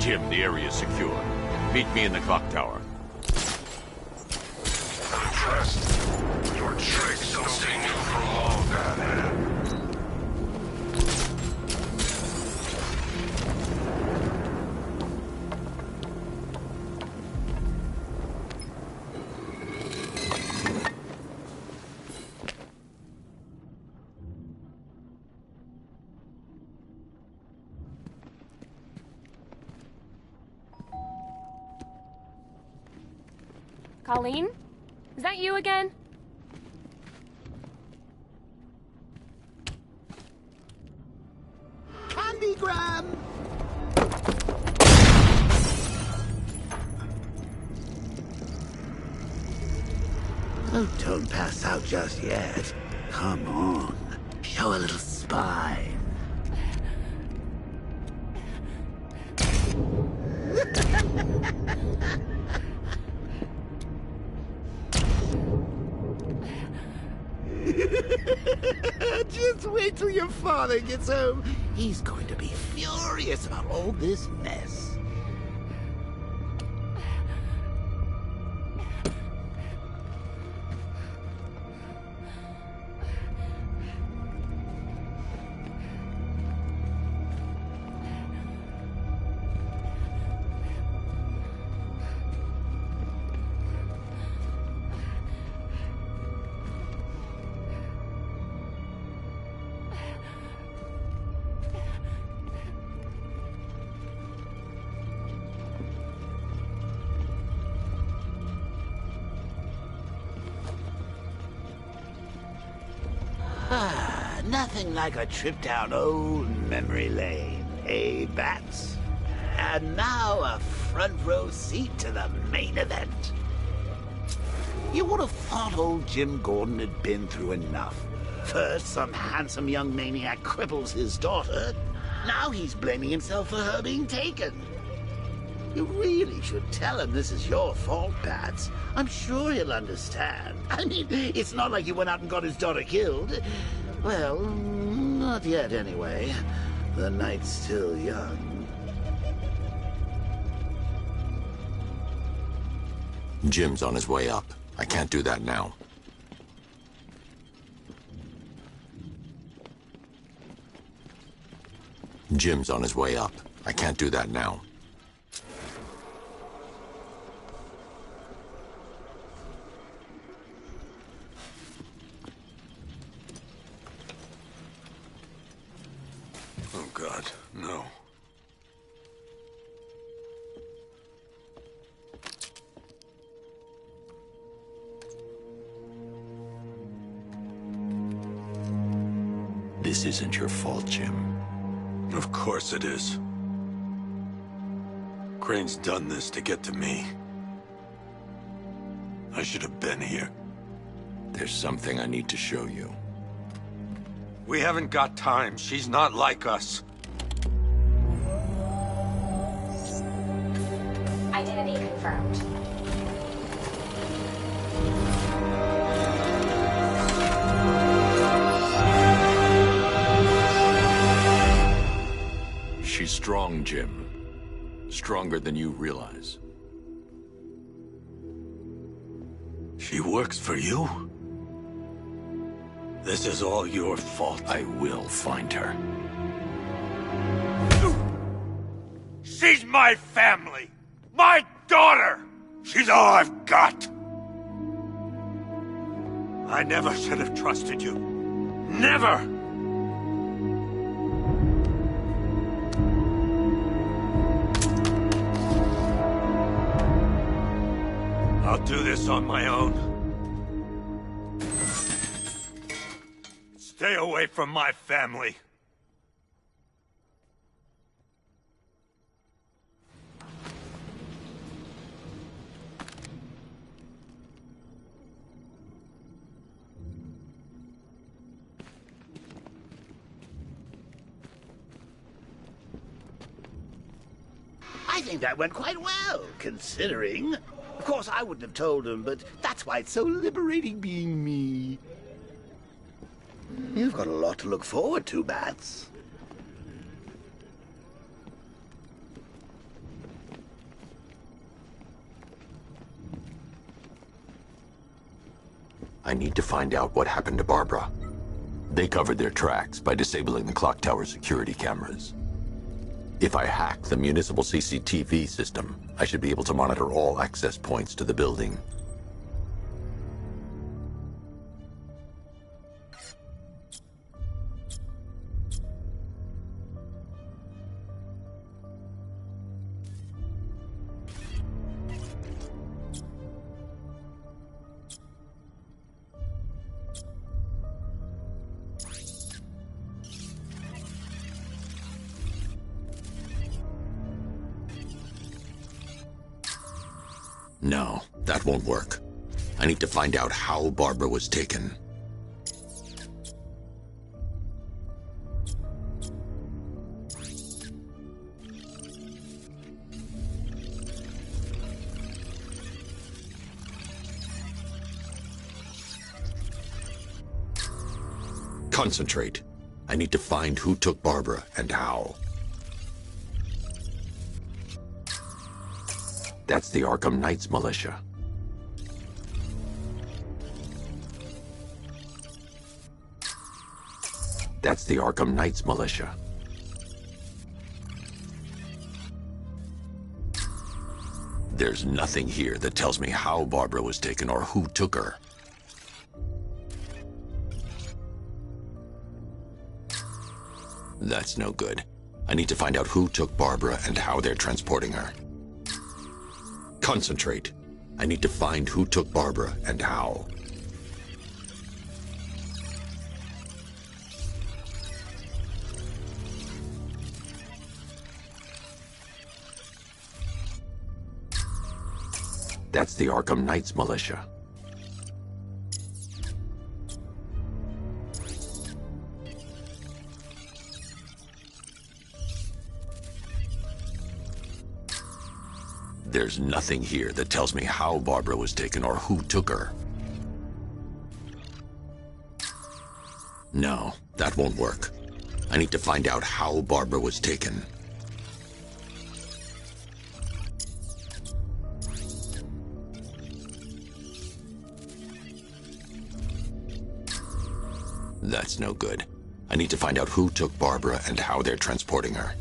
Jim, the area is secure. Meet me in the clock tower. I'm impressed. Your tricks don't stay new for long, Batman. Colleen? Is that you again? Candygram! Oh, don't pass out just yet. Come on. Show a little spine. Just wait till your father gets home. He's going to be furious about all this mess. Nothing like a trip down old memory lane, eh, Bats? And now a front row seat to the main event. You would have thought old Jim Gordon had been through enough. First, some handsome young maniac cripples his daughter. Now he's blaming himself for her being taken. You really should tell him this is your fault, Bats. I'm sure he'll understand. I mean, it's not like you went out and got his daughter killed. Well, not yet anyway. The night's still young. Jim's on his way up. I can't do that now. Jim's on his way up. I can't do that now. Oh, God, no. This isn't your fault, Jim. Of course it is. Crane's done this to get to me. I should have been here. There's something I need to show you. We haven't got time. She's not like us. Identity confirmed. She's strong, Jim. Stronger than you realize. She works for you? This is all your fault. I will find her. She's my family! My daughter! She's all I've got! I never should have trusted you. Never! I'll do this on my own. Stay away from my family. I think that went quite well, considering. Of course, I wouldn't have told him, but that's why it's so liberating being me. You've got a lot to look forward to, Bats. I need to find out what happened to Barbara. They covered their tracks by disabling the clock tower security cameras. If I hack the municipal CCTV system, I should be able to monitor all access points to the building. No, that won't work. I need to find out how Barbara was taken. Concentrate. I need to find who took Barbara and how. That's the Arkham Knights militia. That's the Arkham Knights militia. There's nothing here that tells me how Barbara was taken or who took her. That's no good. I need to find out who took Barbara and how they're transporting her. Concentrate. I need to find who took Barbara and how. That's the Arkham Knights militia. There's nothing here that tells me how Barbara was taken or who took her. No, that won't work. I need to find out how Barbara was taken. That's no good. I need to find out who took Barbara and how they're transporting her.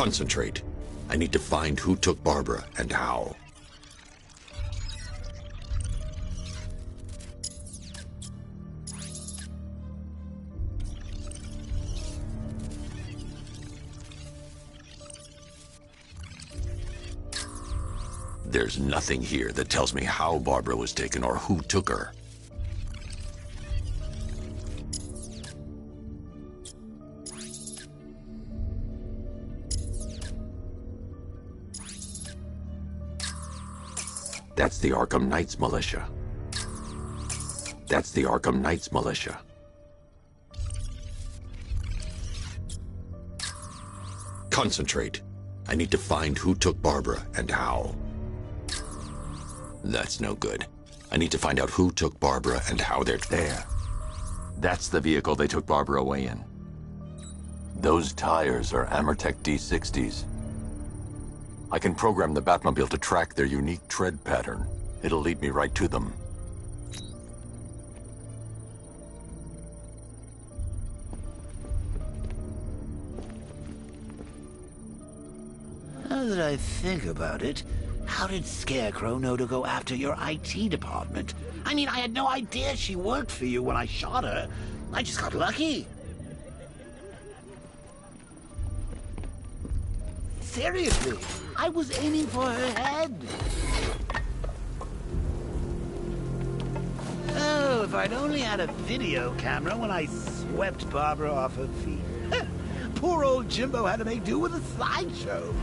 Concentrate. I need to find who took Barbara and how. There's nothing here that tells me how Barbara was taken or who took her. That's the Arkham Knights militia. That's the Arkham Knights militia. Concentrate. I need to find who took Barbara and how. That's no good. I need to find out who took Barbara and how they're there. That's the vehicle they took Barbara away in. Those tires are Amertech D60s. I can program the Batmobile to track their unique tread pattern. It'll lead me right to them. Now that I think about it, how did Scarecrow know to go after your IT department? I mean, I had no idea she worked for you when I shot her. I just got lucky. Seriously, I was aiming for her head. Oh, if I'd only had a video camera when I swept Barbara off her feet. Poor old Jimbo had to make do with a slideshow.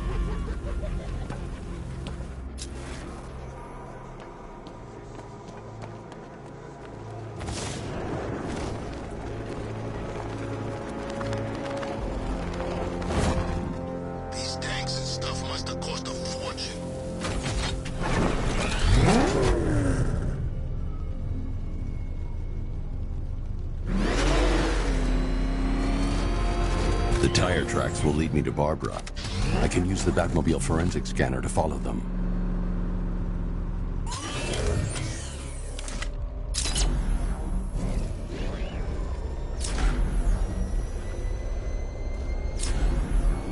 tire tracks will lead me to Barbara. I can use the Batmobile forensic scanner to follow them.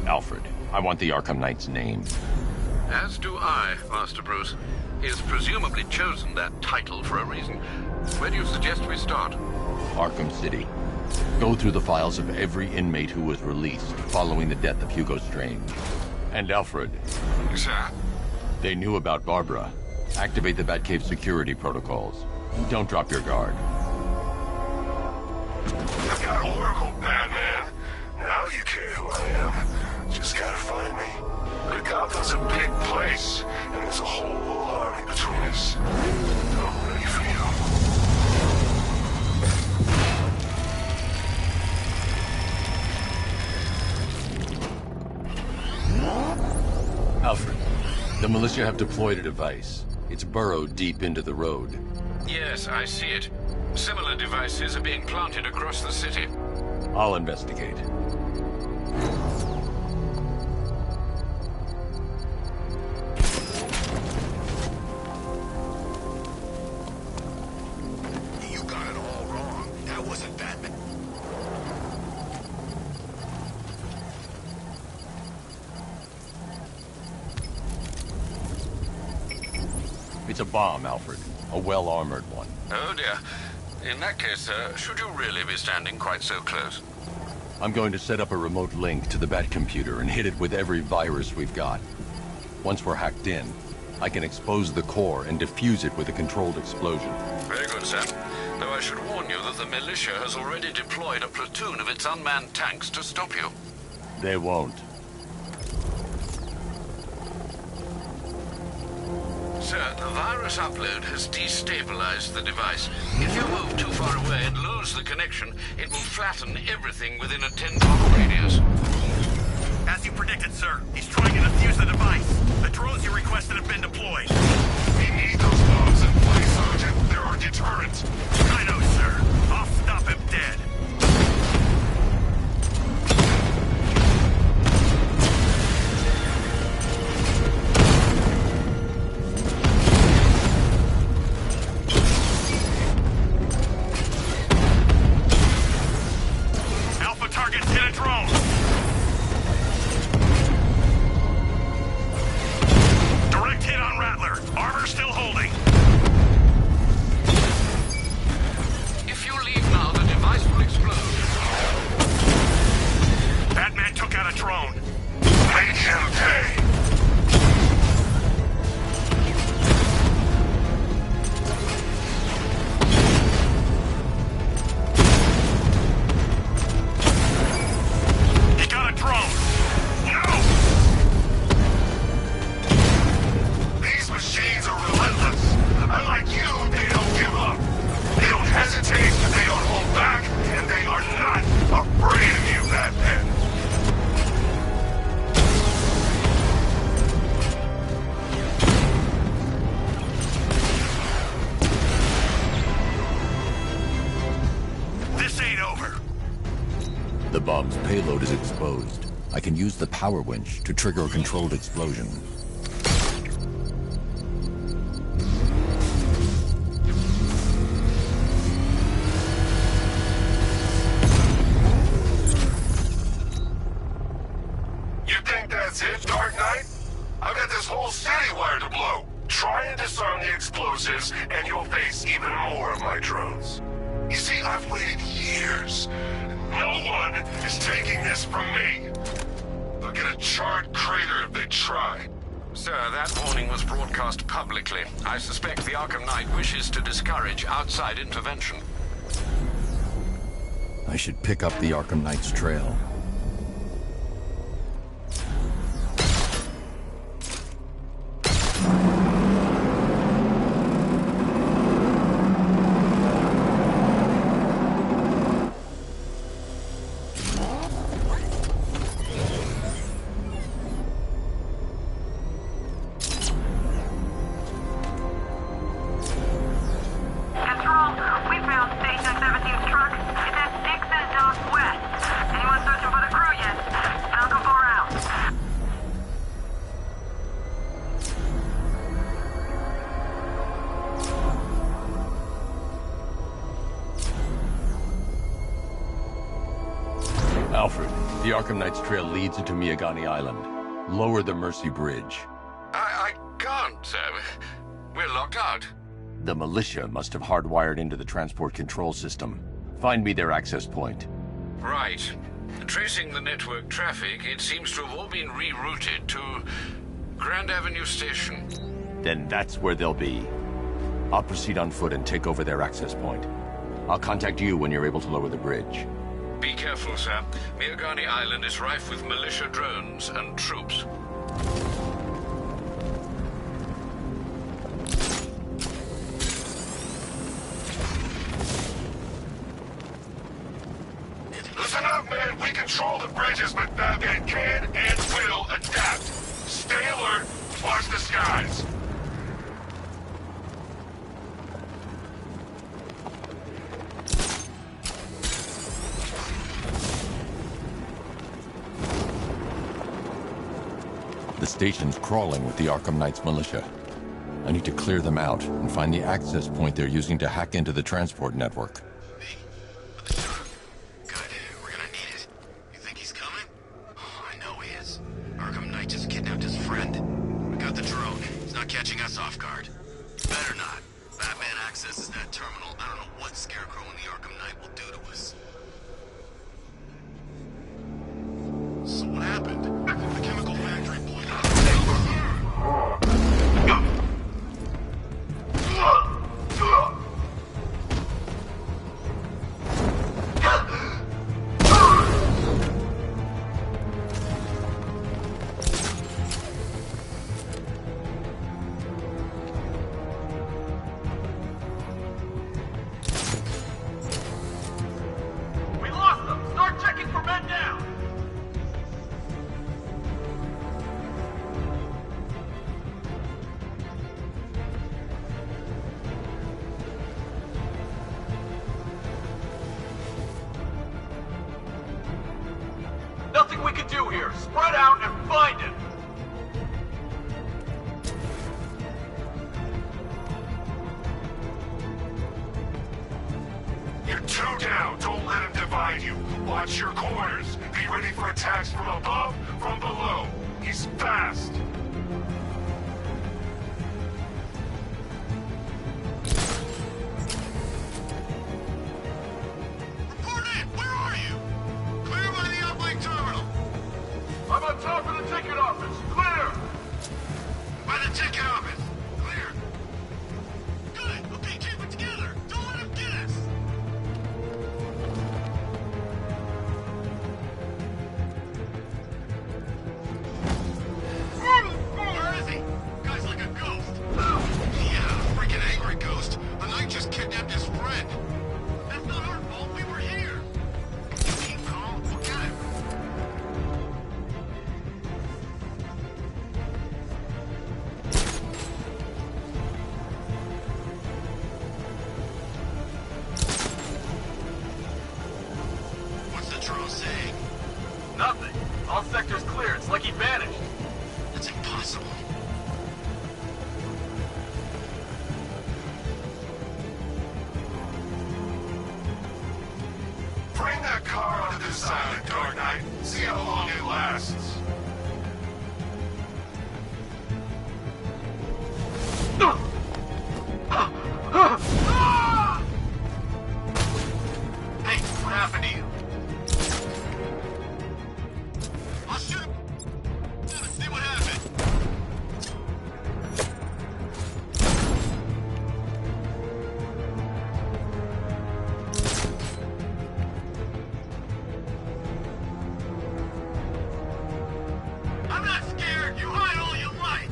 Alfred, I want the Arkham Knight's name. As do I, Master Bruce. He has presumably chosen that title for a reason. Where do you suggest we start? Arkham City. Go through the files of every inmate who was released following the death of Hugo Strange. And Alfred. Sir. They knew about Barbara. Activate the Batcave security protocols. Don't drop your guard. I got Oracle, Batman. Now you care who I am. Just gotta find me. But Gotham's a big place, and there's a whole army between us. I'm ready for you. Alfred, the militia have deployed a device. It's burrowed deep into the road. Yes, I see it. Similar devices are being planted across the city. I'll investigate. You got it all wrong. That wasn't Batman. It's a bomb, Alfred. A well-armored one. Oh dear. In that case, should you really be standing quite so close? I'm going to set up a remote link to the Batcomputer and hit it with every virus we've got. Once we're hacked in, I can expose the core and defuse it with a controlled explosion. Very good, sir. Though I should warn you that the militia has already deployed a platoon of its unmanned tanks to stop you. They won't. Sir, the virus upload has destabilized the device. If you move too far away and lose the connection, it will flatten everything within a 10-block radius. As you predicted, sir, he's trying to defuse the device. The drones you requested have been deployed. We need those bombs in place, Sergeant. They're our deterrent. I know, sir. I'll stop him dead. The bomb's payload is exposed. I can use the power winch to trigger a controlled explosion. You think that's it, Dark Knight? I've got this whole city wired to blow. Try and disarm the explosives, and you'll face even more of my drones. You see, I've waited years. No one is taking this from me. They'll get a charred crater if they try. Sir, that warning was broadcast publicly. I suspect the Arkham Knight wishes to discourage outside intervention. I should pick up the Arkham Knight's trail. Control, we found Station 17's truck. It's at Dixon Dock West. Anyone searching for Alfred, the Arkham Knight's trail leads into Miagani Island. Lower the Mercy Bridge. I can't, sir. We're locked out. The militia must have hardwired into the transport control system. Find me their access point. Right. Tracing the network traffic, it seems to have all been rerouted to Grand Avenue Station. Then that's where they'll be. I'll proceed on foot and take over their access point. I'll contact you when you're able to lower the bridge. Be careful, sir. Miagani Island is rife with militia drones and troops. Listen up, man. We control the bridges, but Batman can and will adapt. Stay alert. Watch the skies. The station's crawling with the Arkham Knight's militia. I need to clear them out and find the access point they're using to hack into the transport network. Catching us off guard. Better not. Batman accesses that terminal. I don't know what Scarecrow and the Arkham Knight will do to us. So what happened? The chemical factory blew up. Nothing we can do here. Spread out and find him. You're two down. Don't let him divide you. Watch your corners. Be ready for attacks from above, from below. He's fast. Report in! Where are you? Clear by the uplink terminal. I'm on top of the ticket office. Clear! By the ticket office. Clear. Good. Okay, keep it together. Don't let him get us. Where is he? Guy's like a ghost. Yeah, freaking angry ghost. The Knight just kidnapped his friend. That's not our fault. We were here. Keep calm. We'll get him. What's the drone saying? Nothing. All sectors clear. It's like he vanished. That's impossible. Bring that car onto this island, Dark Knight. See how long it lasts. Hey, what happened to you? I'll shoot him. Let's see what happened. I'm not scared. You hide all you like.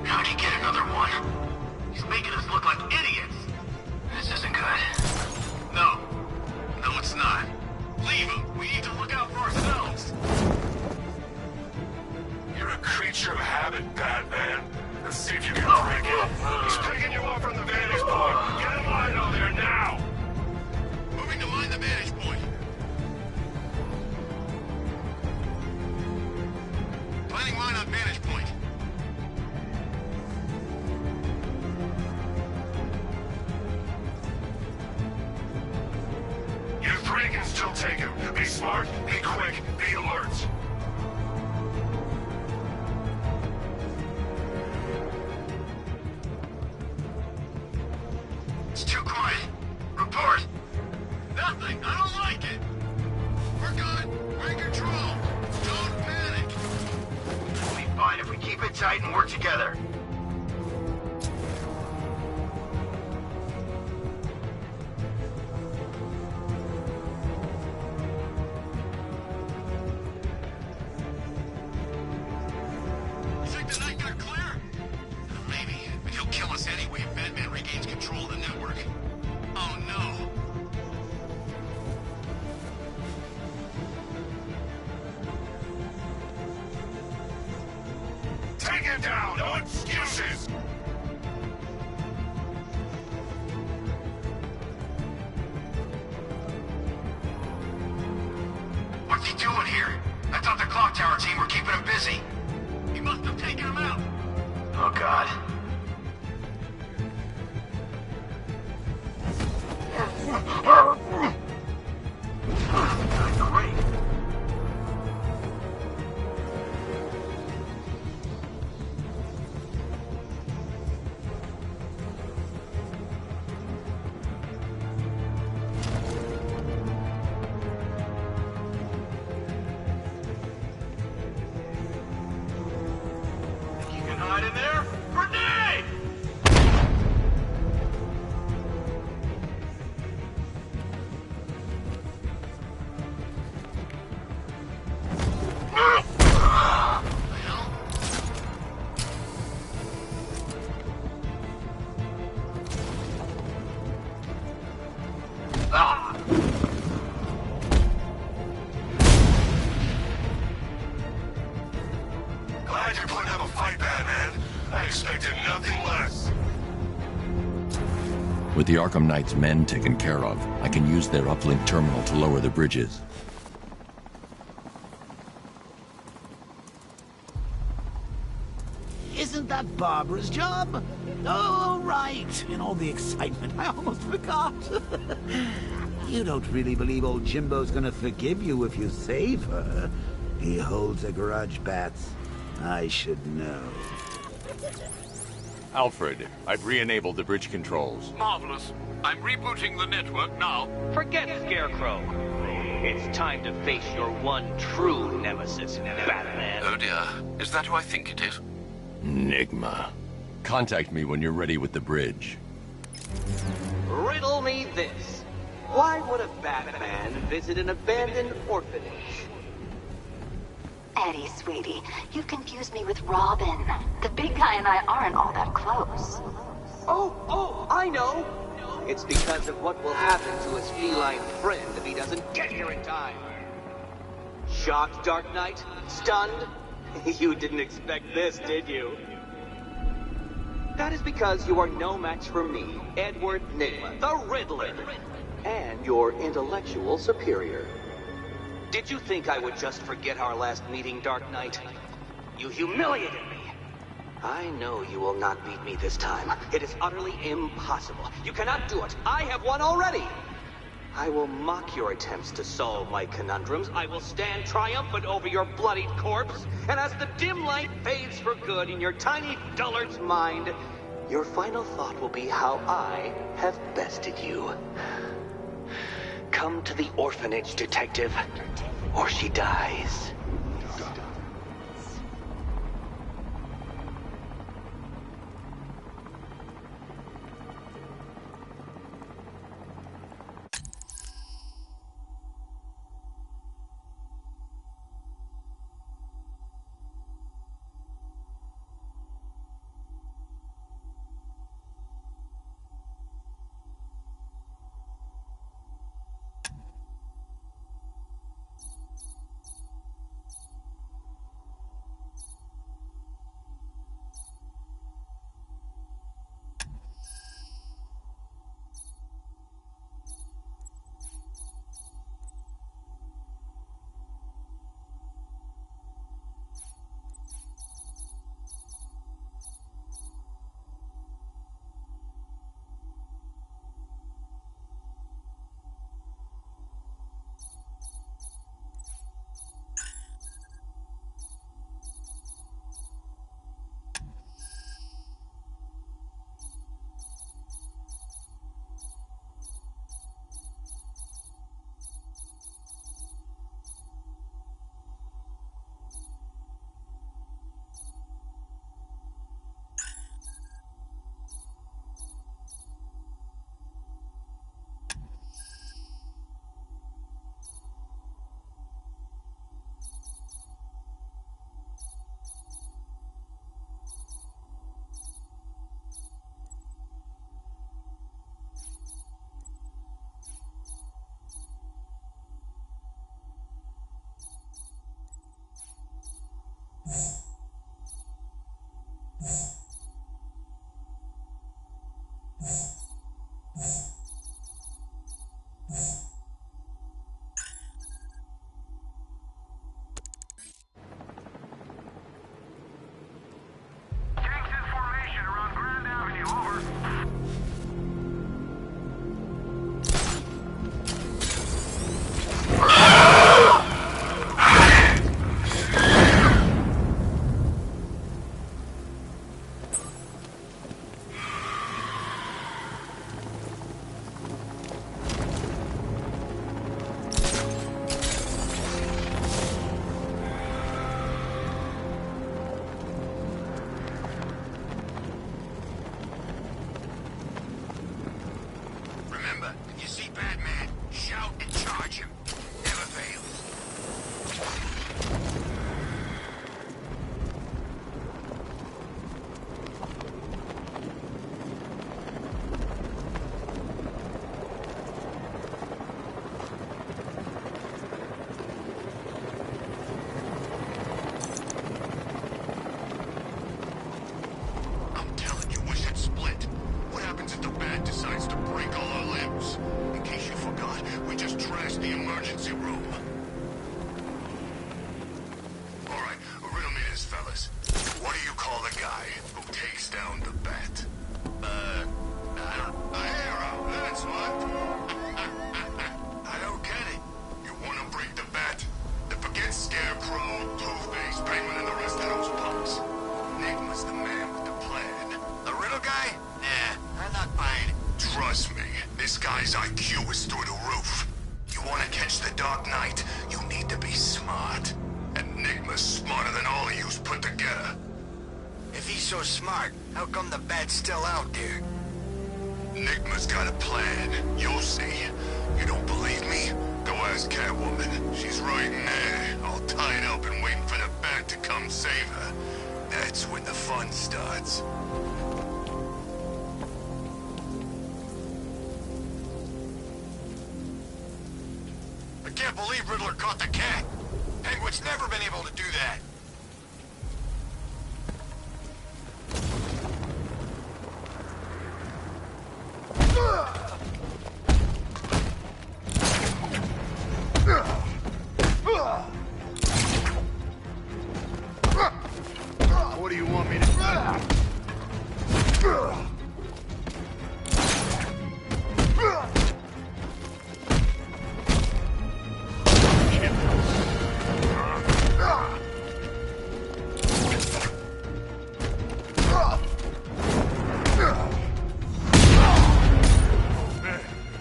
How'd he get another one? He's making us look like idiots. This isn't good. No. No, it's not. Leave him. We need to look out for ourselves. You're a creature of habit, Batman. Let's see if you can break it. He's picking you up from the vantage point. Get in line over there now. Moving to mine the vantage point. Planning mine on vantage point. They can still take him. Be smart, be quick, be alert. It's too quiet. Report. Nothing. I don't like it. We're good. We're in control. Don't panic. We'll be fine if we keep it tight and work together. You think the night got clear? Maybe, but he'll kill us anyway if Batman regains control of the network. Oh no. Take him down! No excuses! What's he doing here? I thought the clock tower team were keeping him busy. He must have taken him out. Oh god. Great. Think you can hide in there? Grenade! Glad you're putting up a fight, Batman. I expected nothing less. With the Arkham Knight's men taken care of, I can use their uplink terminal to lower the bridges. Isn't that Barbara's job? Oh, right. In all the excitement, I almost forgot. You don't really believe old Jimbo's gonna forgive you if you save her. He holds a grudge, Bats. I should know. Alfred, I've re-enabled the bridge controls. Marvelous. I'm rebooting the network now. Forget Scarecrow. It's time to face your one true nemesis, Batman. Oh dear. Is that who I think it is? Enigma. Contact me when you're ready with the bridge. Riddle me this. Why would a Batman visit an abandoned orphanage? Eddie, sweetie, you've confused me with Robin. The big guy and I aren't all that close. Oh, I know! It's because of what will happen to his feline friend if he doesn't get here in time. Shocked, Dark Knight? Stunned? You didn't expect this, did you? That is because you are no match for me, Edward Nygma, the Riddler, and your intellectual superior. Did you think I would just forget our last meeting, Dark Knight? You humiliated me. I know you will not beat me this time. It is utterly impossible. You cannot do it. I have won already. I will mock your attempts to solve my conundrums. I will stand triumphant over your bloodied corpse. And as the dim light fades for good in your tiny dullard's mind, your final thought will be how I have bested you. Come to the orphanage, detective, or she dies. so smart, how come the bat's still out there? Enigma's got a plan. You'll see. You don't believe me? Go ask Catwoman. She's right in there, all tied up and waiting for the bat to come save her. That's when the fun starts. I can't believe Riddler caught the cat. Penguin's never been able to do that. What do you want me to do?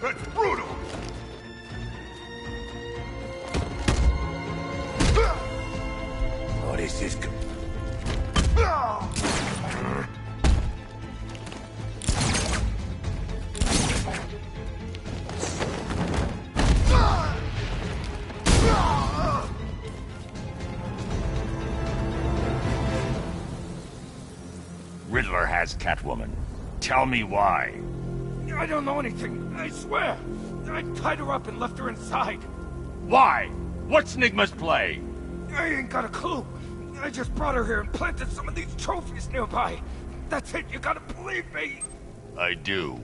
That's brutal! What is this? Riddler has Catwoman. Tell me why. I don't know anything, I swear. I tied her up and left her inside. Why? What's Enigma's play? I ain't got a clue. I just brought her here and planted some of these trophies nearby. That's it, you gotta believe me. I do.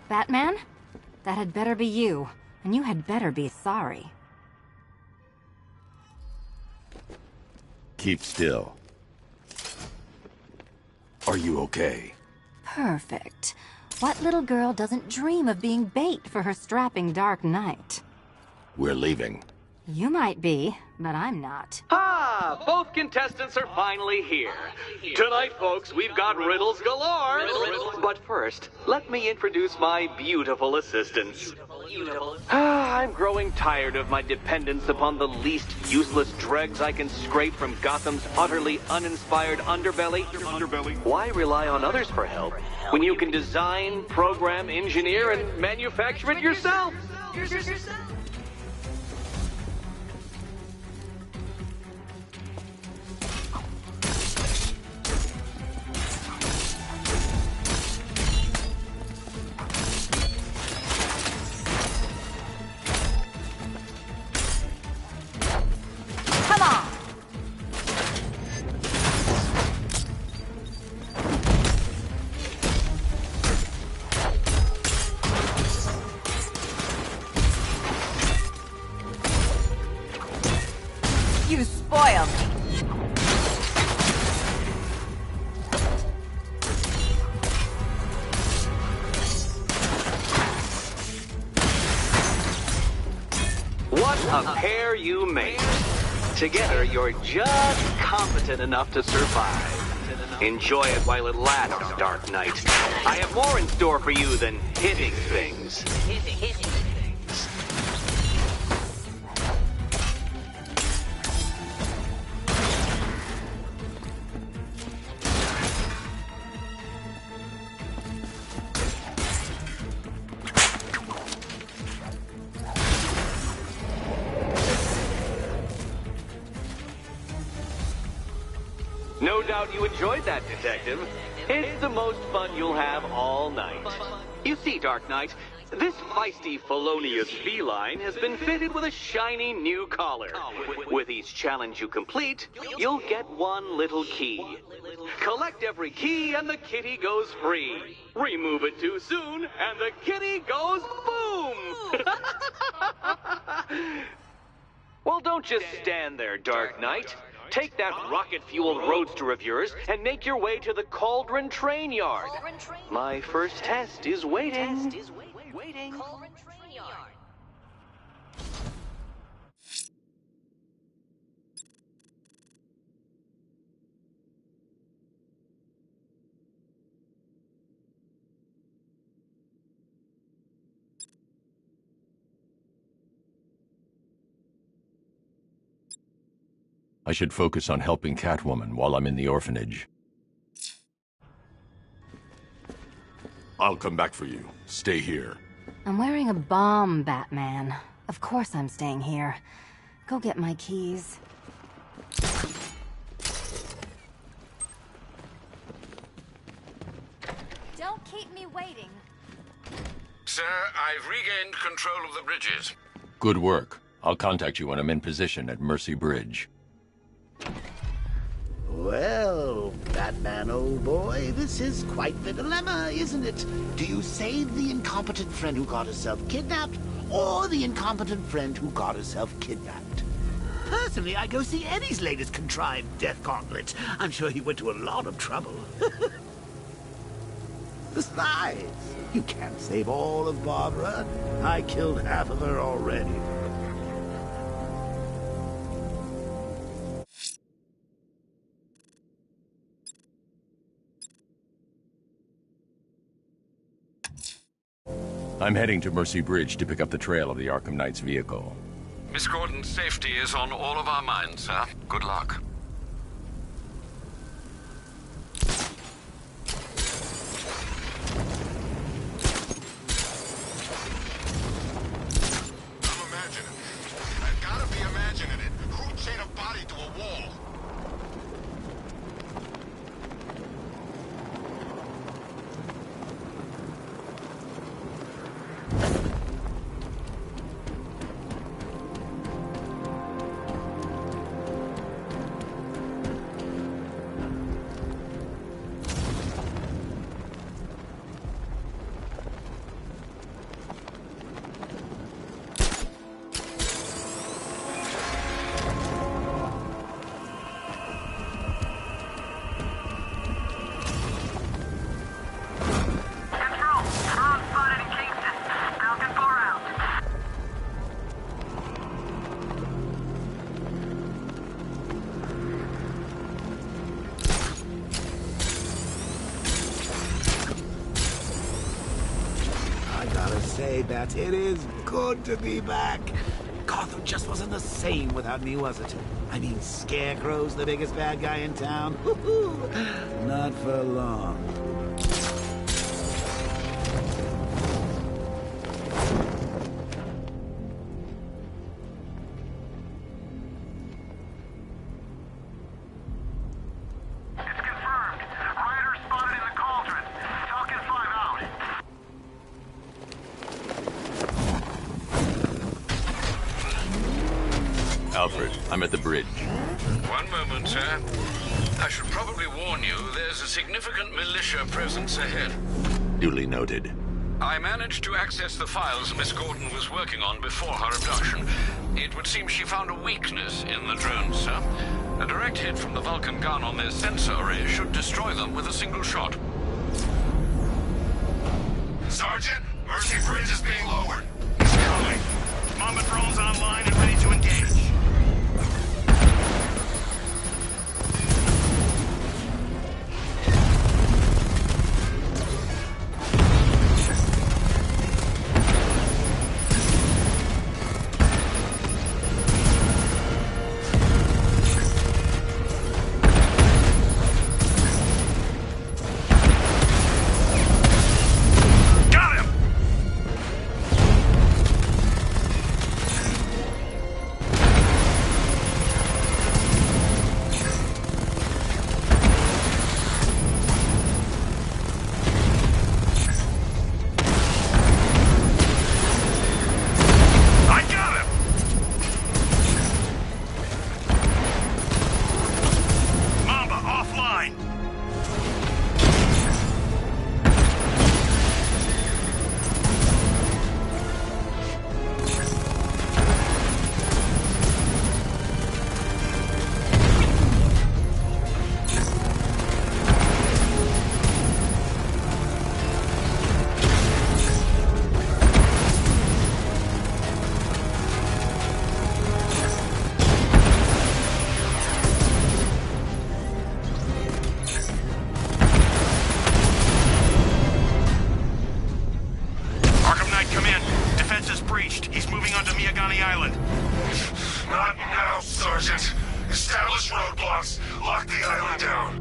Batman? That had better be you, and you had better be sorry. Keep still. Are you okay? Perfect. What little girl doesn't dream of being bait for her strapping Dark Knight? We're leaving. You might be, but I'm not. Ah, both contestants are finally here. Tonight, folks, we've got riddles galore. But first, let me introduce my beautiful assistants. I'm growing tired of my dependence upon the least useless dregs I can scrape from Gotham's utterly uninspired underbelly. Why rely on others for help when you can design, program, engineer, and manufacture it yourself? You spoiled me. What a pair you make. Together, you're just competent enough to survive. Enjoy it while it lasts, Dark Knight. I have more in store for you than hitting things. No doubt you enjoyed that, Detective. It's the most fun you'll have all night. You see, Dark Knight, This feisty, felonious feline has been fitted with a shiny new collar. With each challenge you complete, you'll get one little key. Collect every key and the kitty goes free. Remove it too soon and the kitty goes boom! Well, don't just stand there, Dark Knight. Take that rocket-fueled roadster of yours and make your way to the Cauldron Train Yard. My first test is waiting. I should focus on helping Catwoman while I'm in the orphanage. I'll come back for you. Stay here. I'm wearing a bomb, Batman. Of course I'm staying here. Go get my keys. Don't keep me waiting. Sir, I've regained control of the bridges. Good work. I'll contact you when I'm in position at Mercy Bridge. Well, Batman, old boy, this is quite the dilemma, isn't it? Do you save the incompetent friend who got herself kidnapped, or the incompetent friend who got herself kidnapped? Personally, I go see Eddie's latest contrived death gauntlet. I'm sure he went to a lot of trouble. Besides, you can't save all of Barbara. I killed half of her already. I'm heading to Mercy Bridge to pick up the trail of the Arkham Knight's vehicle. Miss Gordon's safety is on all of our minds, sir. Good luck. I'm imagining it. I've gotta be imagining it. Who'd chain a body to a wall? That it is good to be back. Gotham just wasn't the same without me, was it? I mean, Scarecrow's the biggest bad guy in town. Not for long. Alfred, I'm at the bridge. One moment, sir. I should probably warn you, there's a significant militia presence ahead. Duly noted. I managed to access the files Miss Gordon was working on before her abduction. It would seem she found a weakness in the drones, sir. A direct hit from the Vulcan gun on their sensor array should destroy them with a single shot. Sergeant, Mercy Bridge is being lowered. It's coming. Mama drones online and ready to engage. Establish roadblocks. Lock the island down.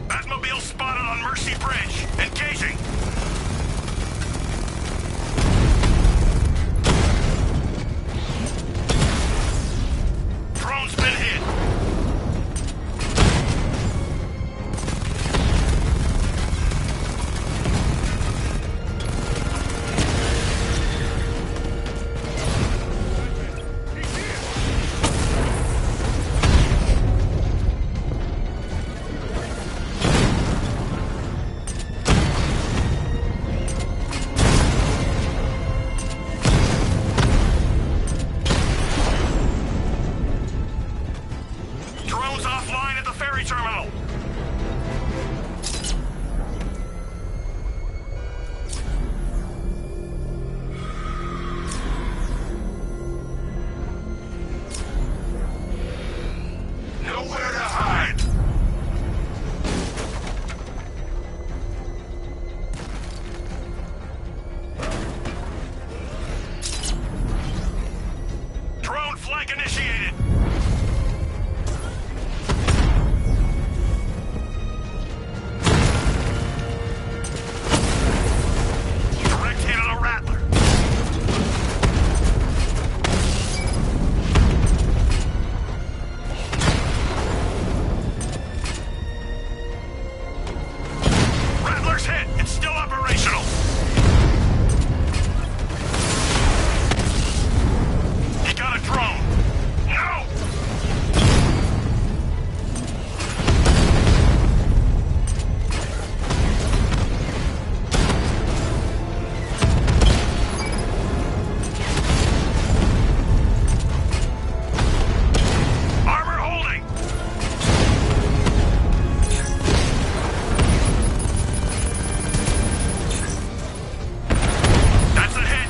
Batmobile spotted on Mercy Bridge. Engaging. Drone's been hit. Drone's offline at the ferry terminal. Nowhere to hide. Drone flank initiated. Direct hit on a Rattler. Rattler's hit. It's still operational. He got a drone. No! Armor holding. That's a hit.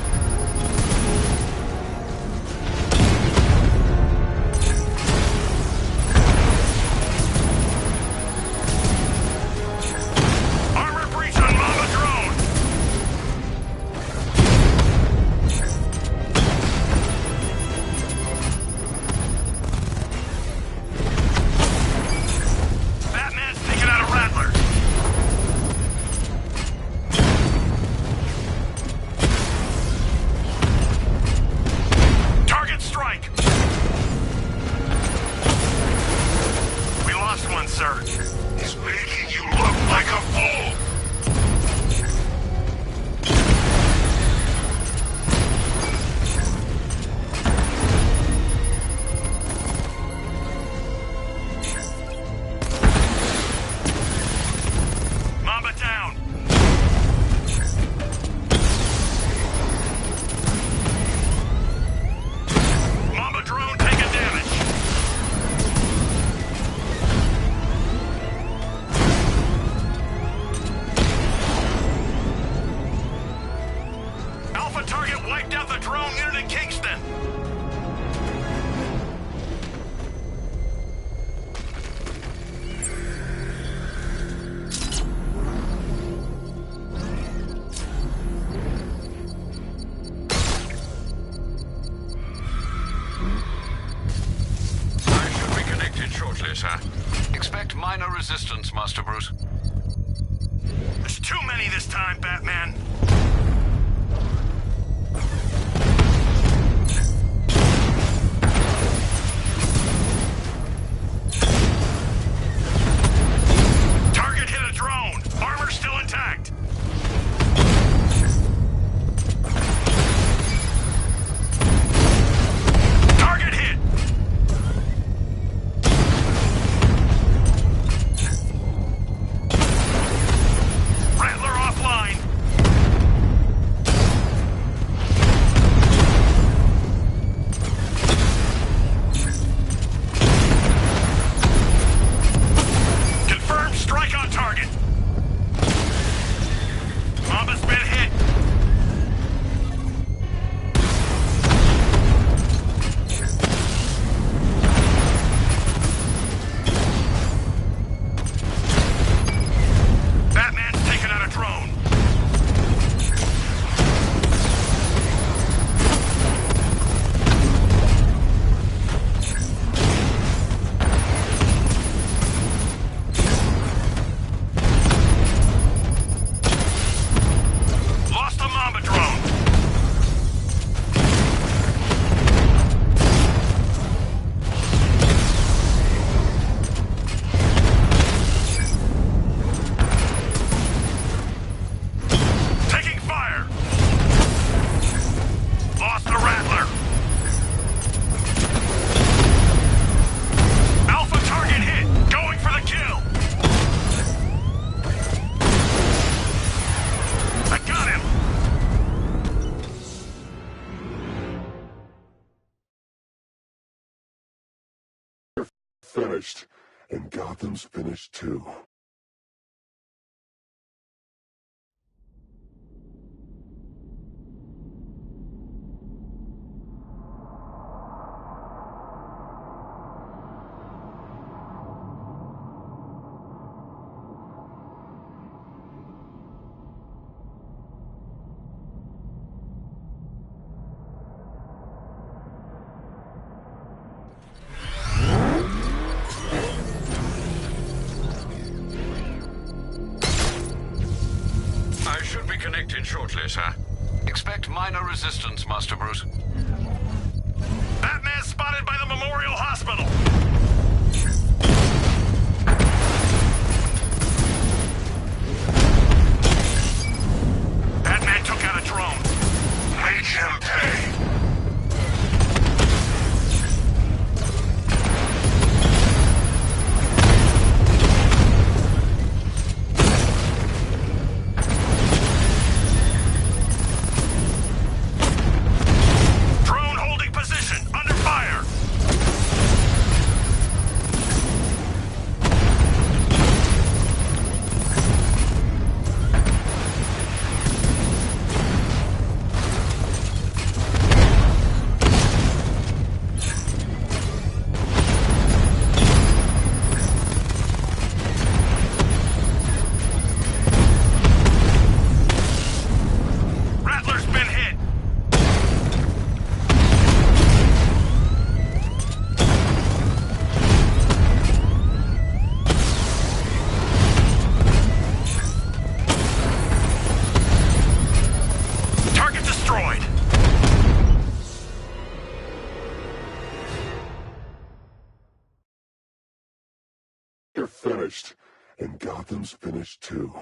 Armor breach on Mama drone. Batman's taking out a Rattler. Target strike. We lost one, sir. He's making you look like a fool. Mamba down. Mamba drone taking damage. Alpha target wiped out the drone unit in Kingston. I should be connected shortly, sir. Expect minor resistance, Master Bruce. There's too many this time, Batman. Target hit a drone. Armor still intact. Target hit. Rattler offline. finished, and Gotham's finished too. I should be connected shortly, sir. Expect minor resistance, Master Bruce. Batman spotted by the Memorial Hospital! Batman took out a drone. Make him pay! Drone holding position, under fire! Rattler's been hit! Target destroyed! You're finished, and Gotham's finished too.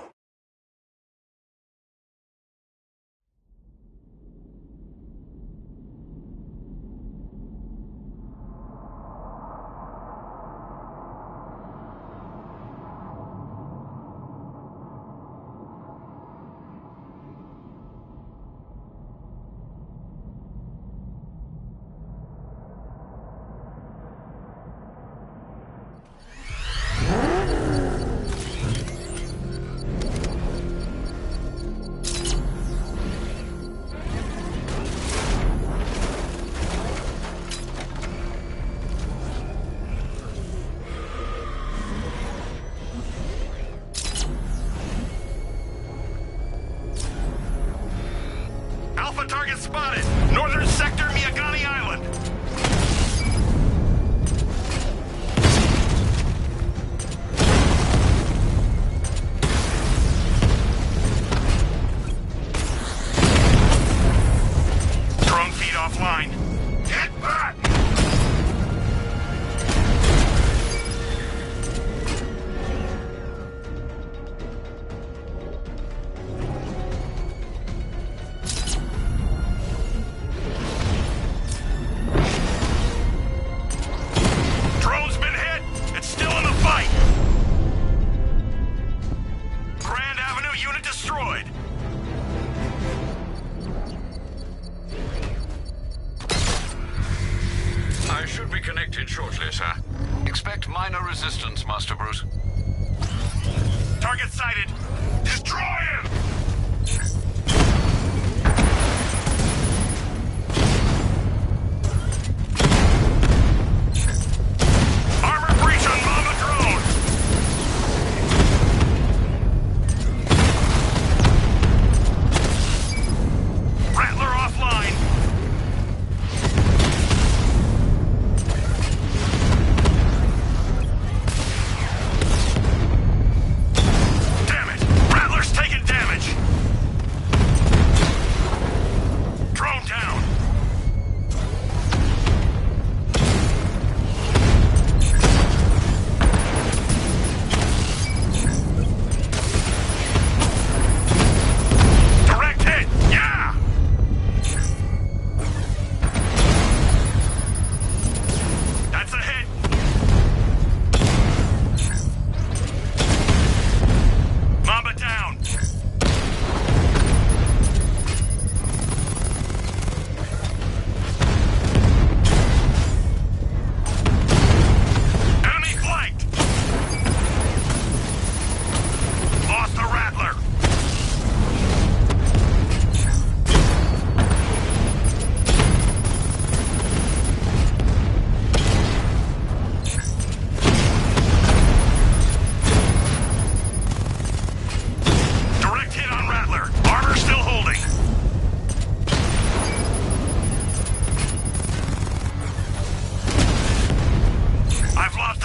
Alpha target spotted! Northern sector, Miyagani Island! Drone feed offline. Get back! Drone's been hit! It's still in the fight! Grand Avenue unit destroyed! I should be connected shortly, sir. Expect minor resistance, Master Bruce. Target sighted! Destroy him! Armor breach on Mama drone! Rattler offline! Damn it! Rattler's taking damage!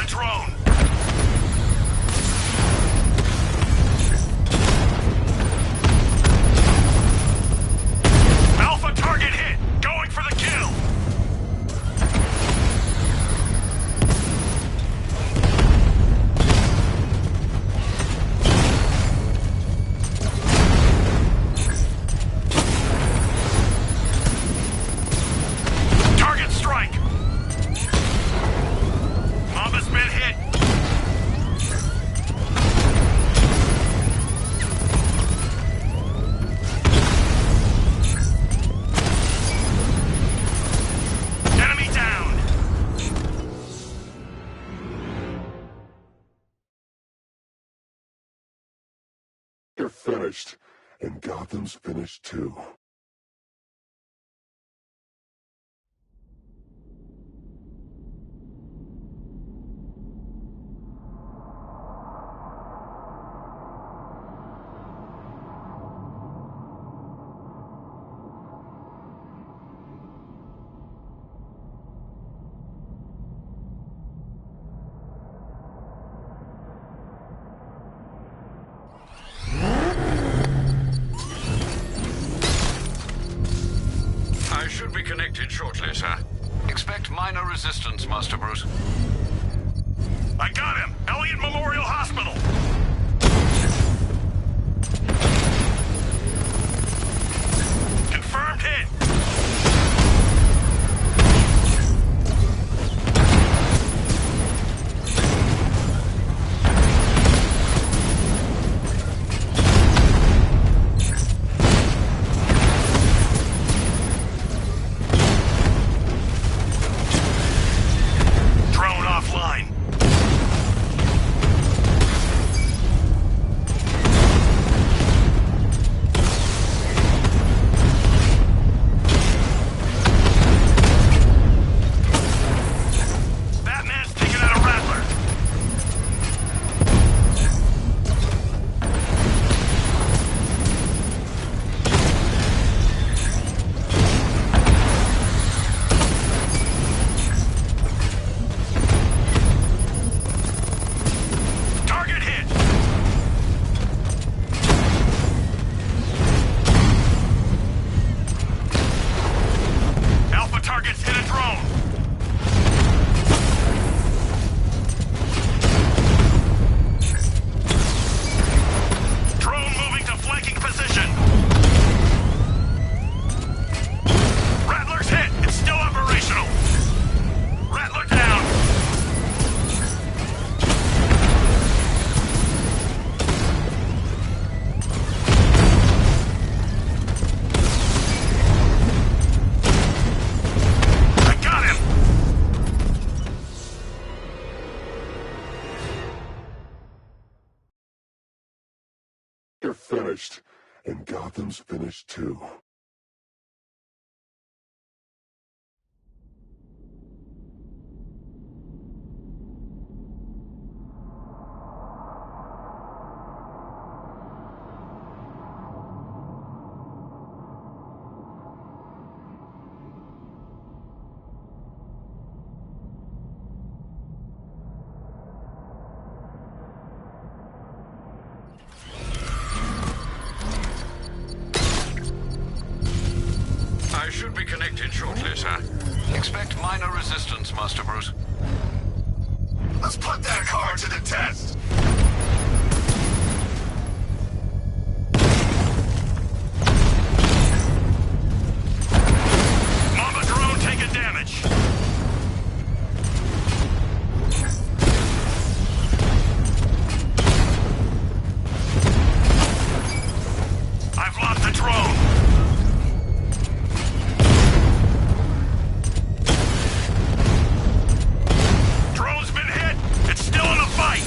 the drone! Alpha target hit! Going for the kill! Target strike! Mama's been hit! Enemy down! You're finished, and Gotham's finished too. I should be connected shortly, sir. Expect minor resistance, Master Bruce. I got him! Elliott Memorial Hospital! Confirmed hit! Drone offline. Batman's taking out a Rattler. Target hit! Alpha targets hit a drone. Drone moving to flanking position. Rattler's hit. It's still operational. Rattler down. I got him! You're finished, and Gotham's finished too. I should be connected shortly, sir. Expect minor resistance, Master Bruce. Let's put that car to the test! Mama drone taking damage. I've lost the drone. Drone's been hit. It's still in the fight.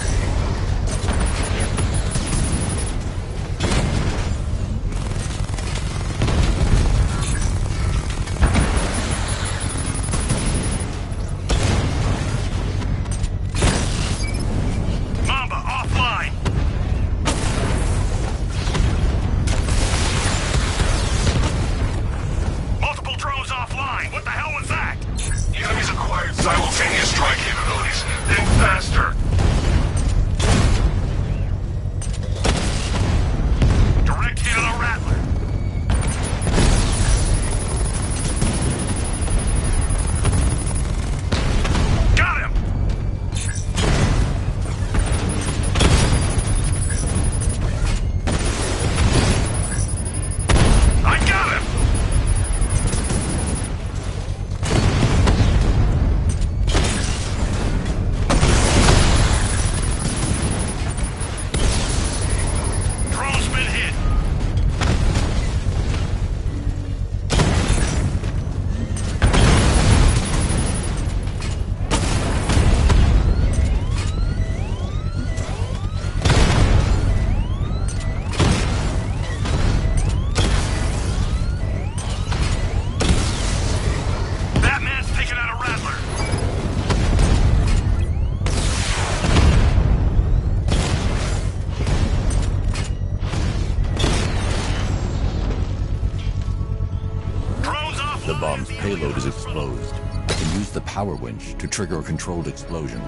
closed. I can use the power winch to trigger a controlled explosion.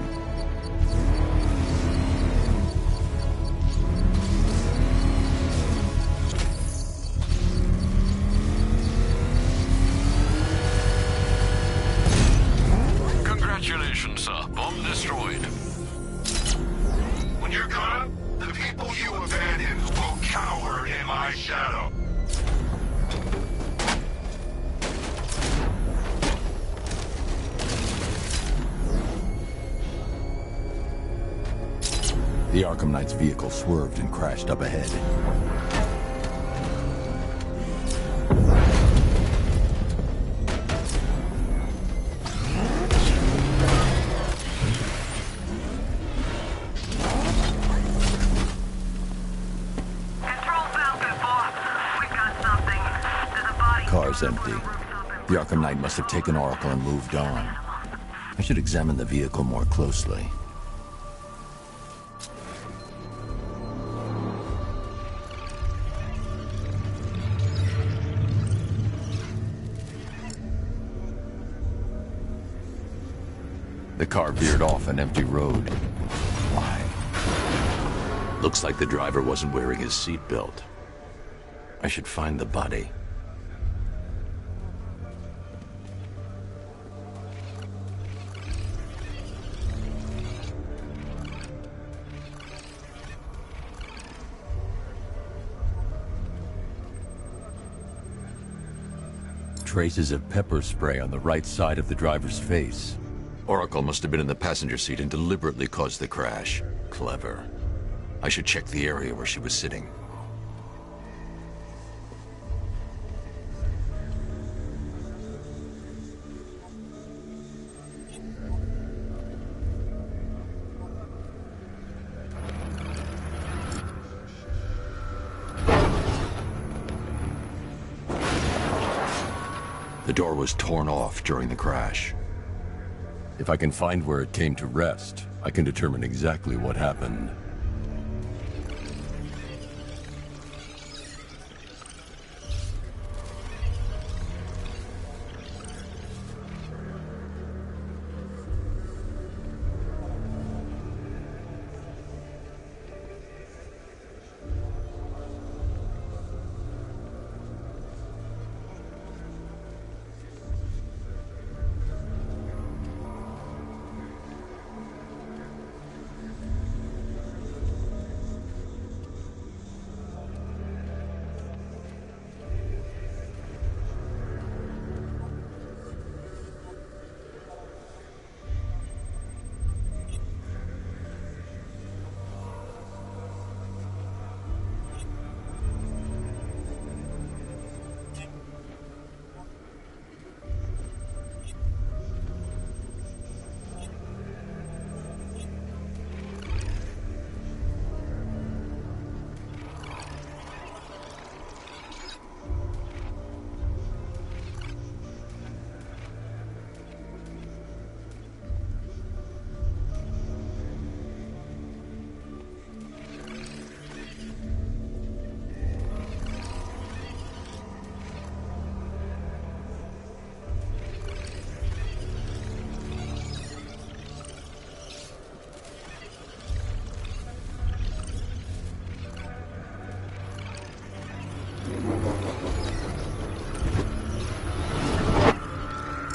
Congratulations, sir. Bomb destroyed. When you're gone, the people you abandoned will cower in my shadow. The Arkham Knight's vehicle swerved and crashed up ahead. Car's empty. The Arkham Knight must have taken Oracle and moved on. I should examine the vehicle more closely. The car veered off an empty road. Why? Looks like the driver wasn't wearing his seatbelt. I should find the body. Traces of pepper spray on the right side of the driver's face. Oracle must have been in the passenger seat and deliberately caused the crash. Clever. I should check the area where she was sitting. The door was torn off during the crash. If I can find where it came to rest, I can determine exactly what happened.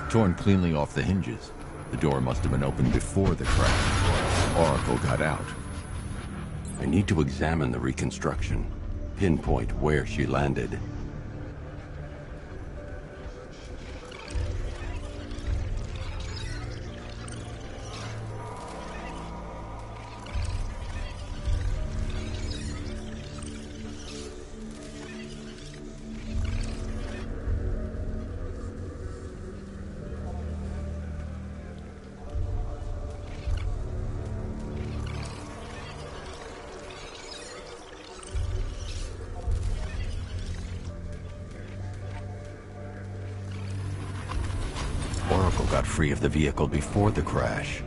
Torn cleanly off the hinges. The door must have been opened before the crash. Oracle got out. I need to examine the reconstruction. Pinpoint where she landed. Oracle got free of the vehicle before the crash.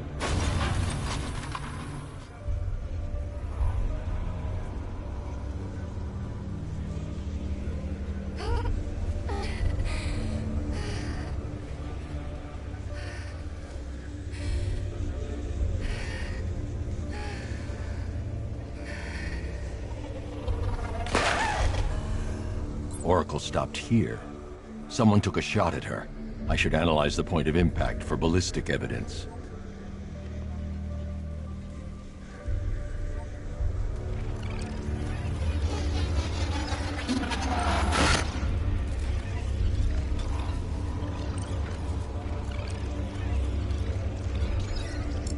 Oracle stopped here. Someone took a shot at her. I should analyze the point of impact for ballistic evidence.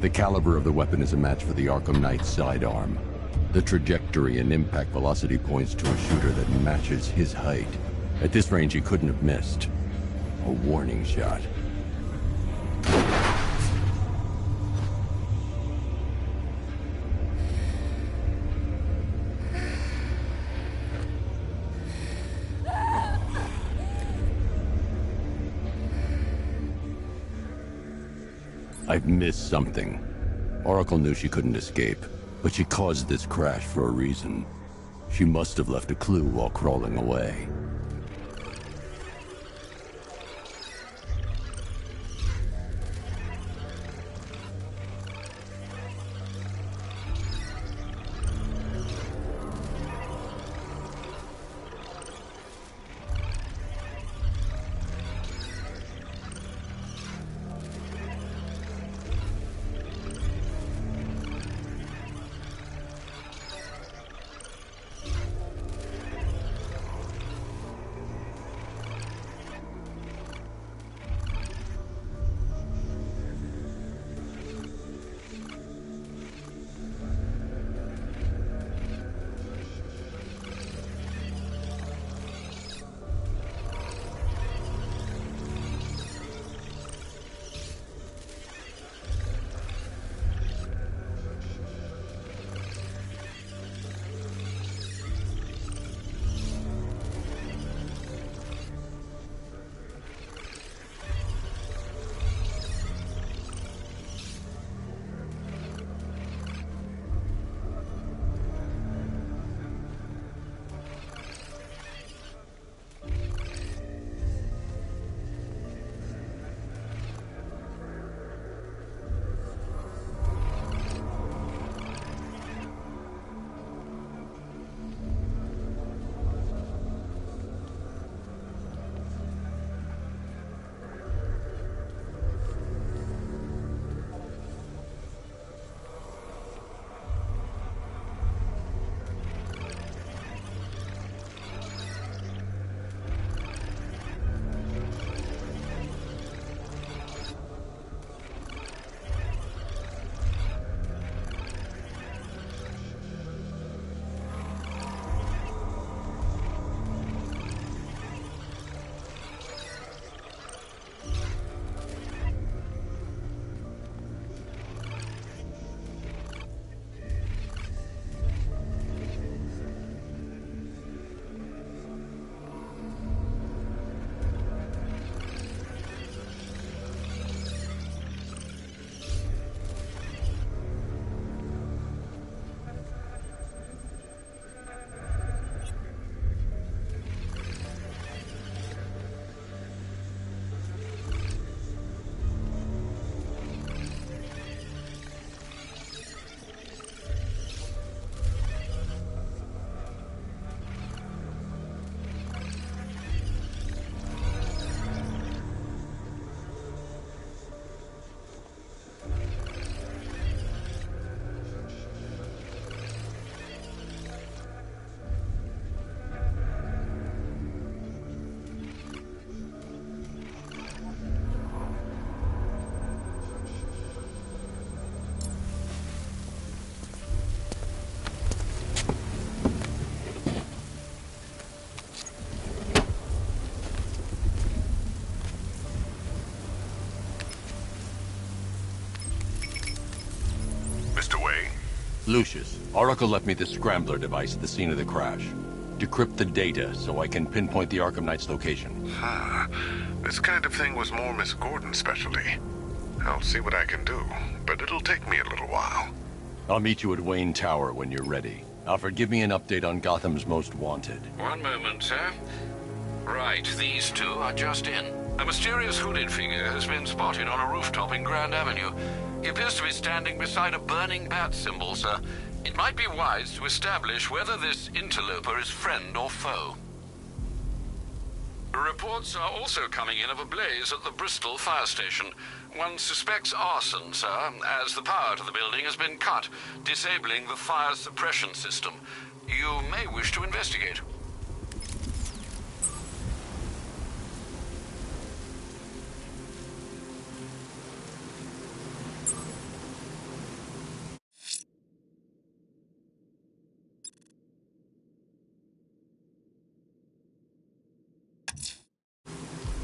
The caliber of the weapon is a match for the Arkham Knight's sidearm. The trajectory and impact velocity points to a shooter that matches his height. At this range, he couldn't have missed. A warning shot. I've missed something. Oracle knew she couldn't escape, but she caused this crash for a reason. She must have left a clue while crawling away. Lucius, Oracle left me the scrambler device at the scene of the crash. Decrypt the data so I can pinpoint the Arkham Knight's location. This kind of thing was more Miss Gordon's specialty. I'll see what I can do, but it'll take me a little while. I'll meet you at Wayne Tower when you're ready. Alfred, give me an update on Gotham's Most Wanted. One moment, sir. Right, these two are just in. A mysterious hooded figure has been spotted on a rooftop in Grand Avenue. He appears to be standing beside a burning bat symbol, sir. It might be wise to establish whether this interloper is friend or foe. Reports are also coming in of a blaze at the Bristol fire station. One suspects arson, sir, as the power to the building has been cut, disabling the fire suppression system. You may wish to investigate.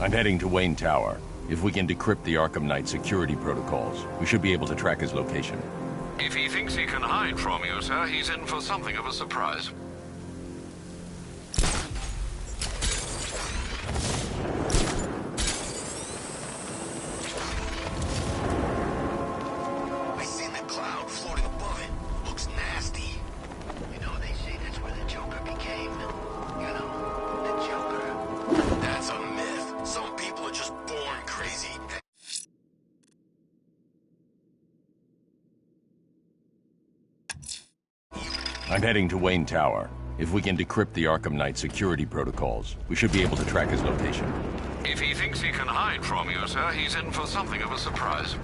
I'm heading to Wayne Tower. If we can decrypt the Arkham Knight security protocols, we should be able to track his location. If he thinks he can hide from you, sir, he's in for something of a surprise. I seen the cloud floating above it. Looks nasty. You know, they say that's where the Joker became. You know, the Joker. That's a myth. Some people are just born crazy. I'm heading to Wayne Tower. If we can decrypt the Arkham Knight security protocols, we should be able to track his location. If he thinks he can hide from you, sir, he's in for something of a surprise.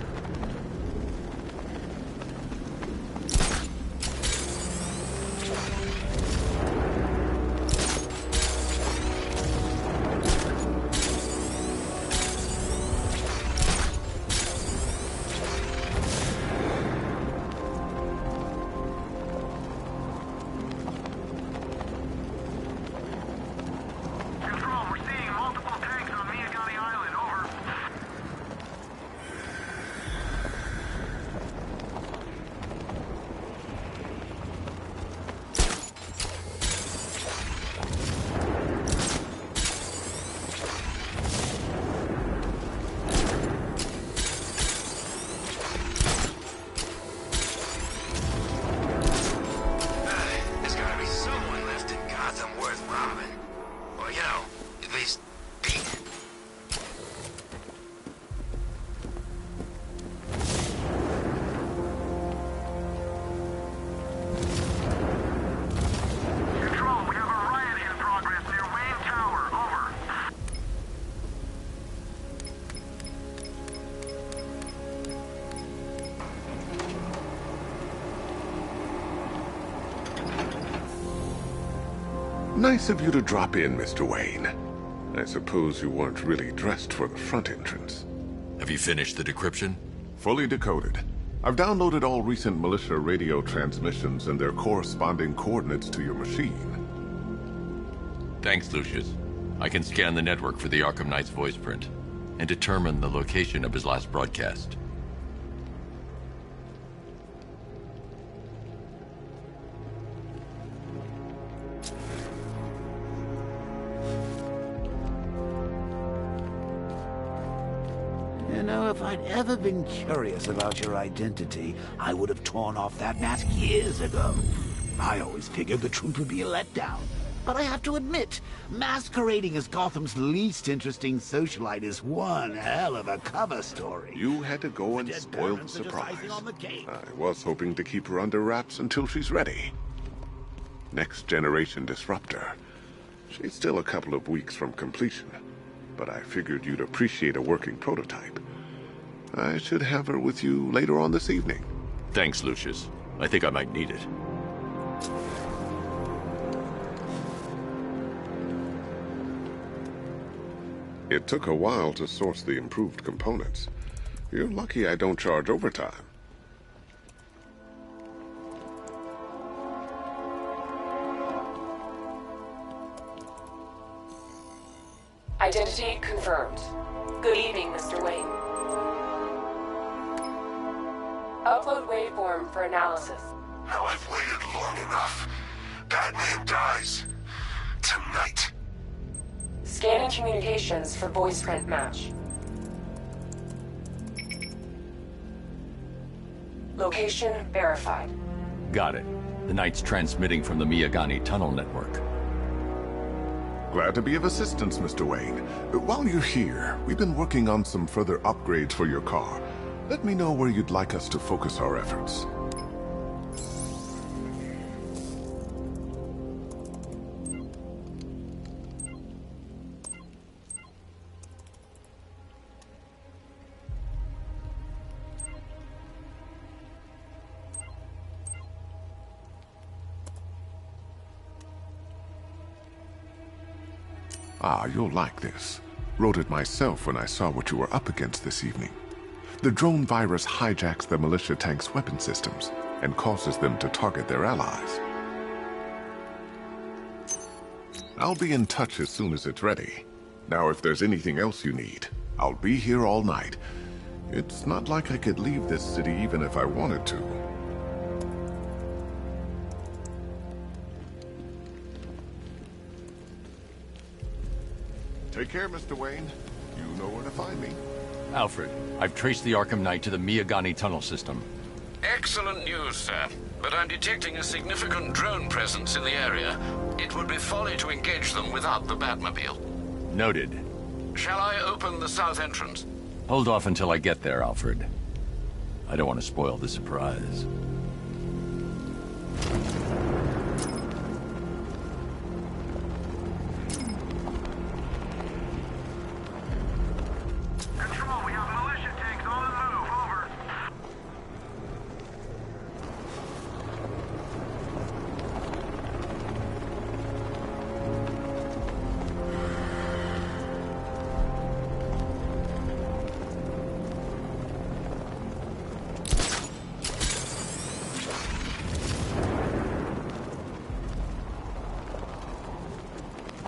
Nice of you to drop in, Mr. Wayne. I suppose you weren't really dressed for the front entrance. Have you finished the decryption? Fully decoded. I've downloaded all recent militia radio transmissions and their corresponding coordinates to your machine. Thanks, Lucius. I can scan the network for the Arkham Knight's voice print and determine the location of his last broadcast. You know, if I'd ever been curious about your identity, I would have torn off that mask years ago. I always figured the truth would be a letdown. But I have to admit, masquerading as Gotham's least interesting socialite is one hell of a cover story. You had to go and spoil the surprise. I was hoping to keep her under wraps until she's ready. Next generation disruptor. She's still a couple of weeks from completion, but I figured you'd appreciate a working prototype. I should have her with you later on this evening. Thanks, Lucius. I think I might need it. It took a while to source the improved components. You're lucky I don't charge overtime. Identity confirmed. Good evening, Mr. Wayne. Upload waveform for analysis. Now I've waited long enough. Batman dies. Tonight. Scanning communications for voice print match. Location verified. Got it. The Knight's transmitting from the Miyagani tunnel network. Glad to be of assistance, Mr. Wayne. While you're here, we've been working on some further upgrades for your car. Let me know where you'd like us to focus our efforts. Ah, you'll like this. Wrote it myself when I saw what you were up against this evening. The drone virus hijacks the militia tank's weapon systems and causes them to target their allies. I'll be in touch as soon as it's ready. Now, if there's anything else you need, I'll be here all night. It's not like I could leave this city even if I wanted to. Take care, Mr. Wayne. You know where to find me. Alfred, I've traced the Arkham Knight to the Miyagani tunnel system. Excellent news, sir. But I'm detecting a significant drone presence in the area. It would be folly to engage them without the Batmobile. Noted. Shall I open the south entrance? Hold off until I get there, Alfred. I don't want to spoil the surprise. Control, we have militia tanks on the move. Over.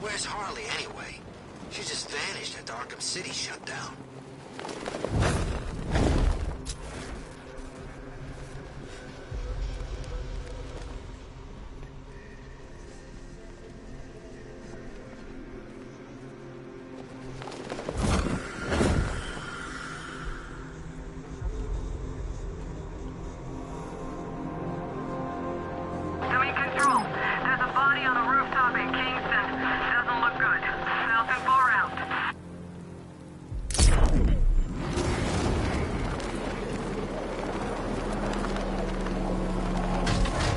Where's Harley anyway? She just vanished after Arkham City shut down. Doing control. There's a body on a rooftop in Kingston. Doesn't look good. South and far out.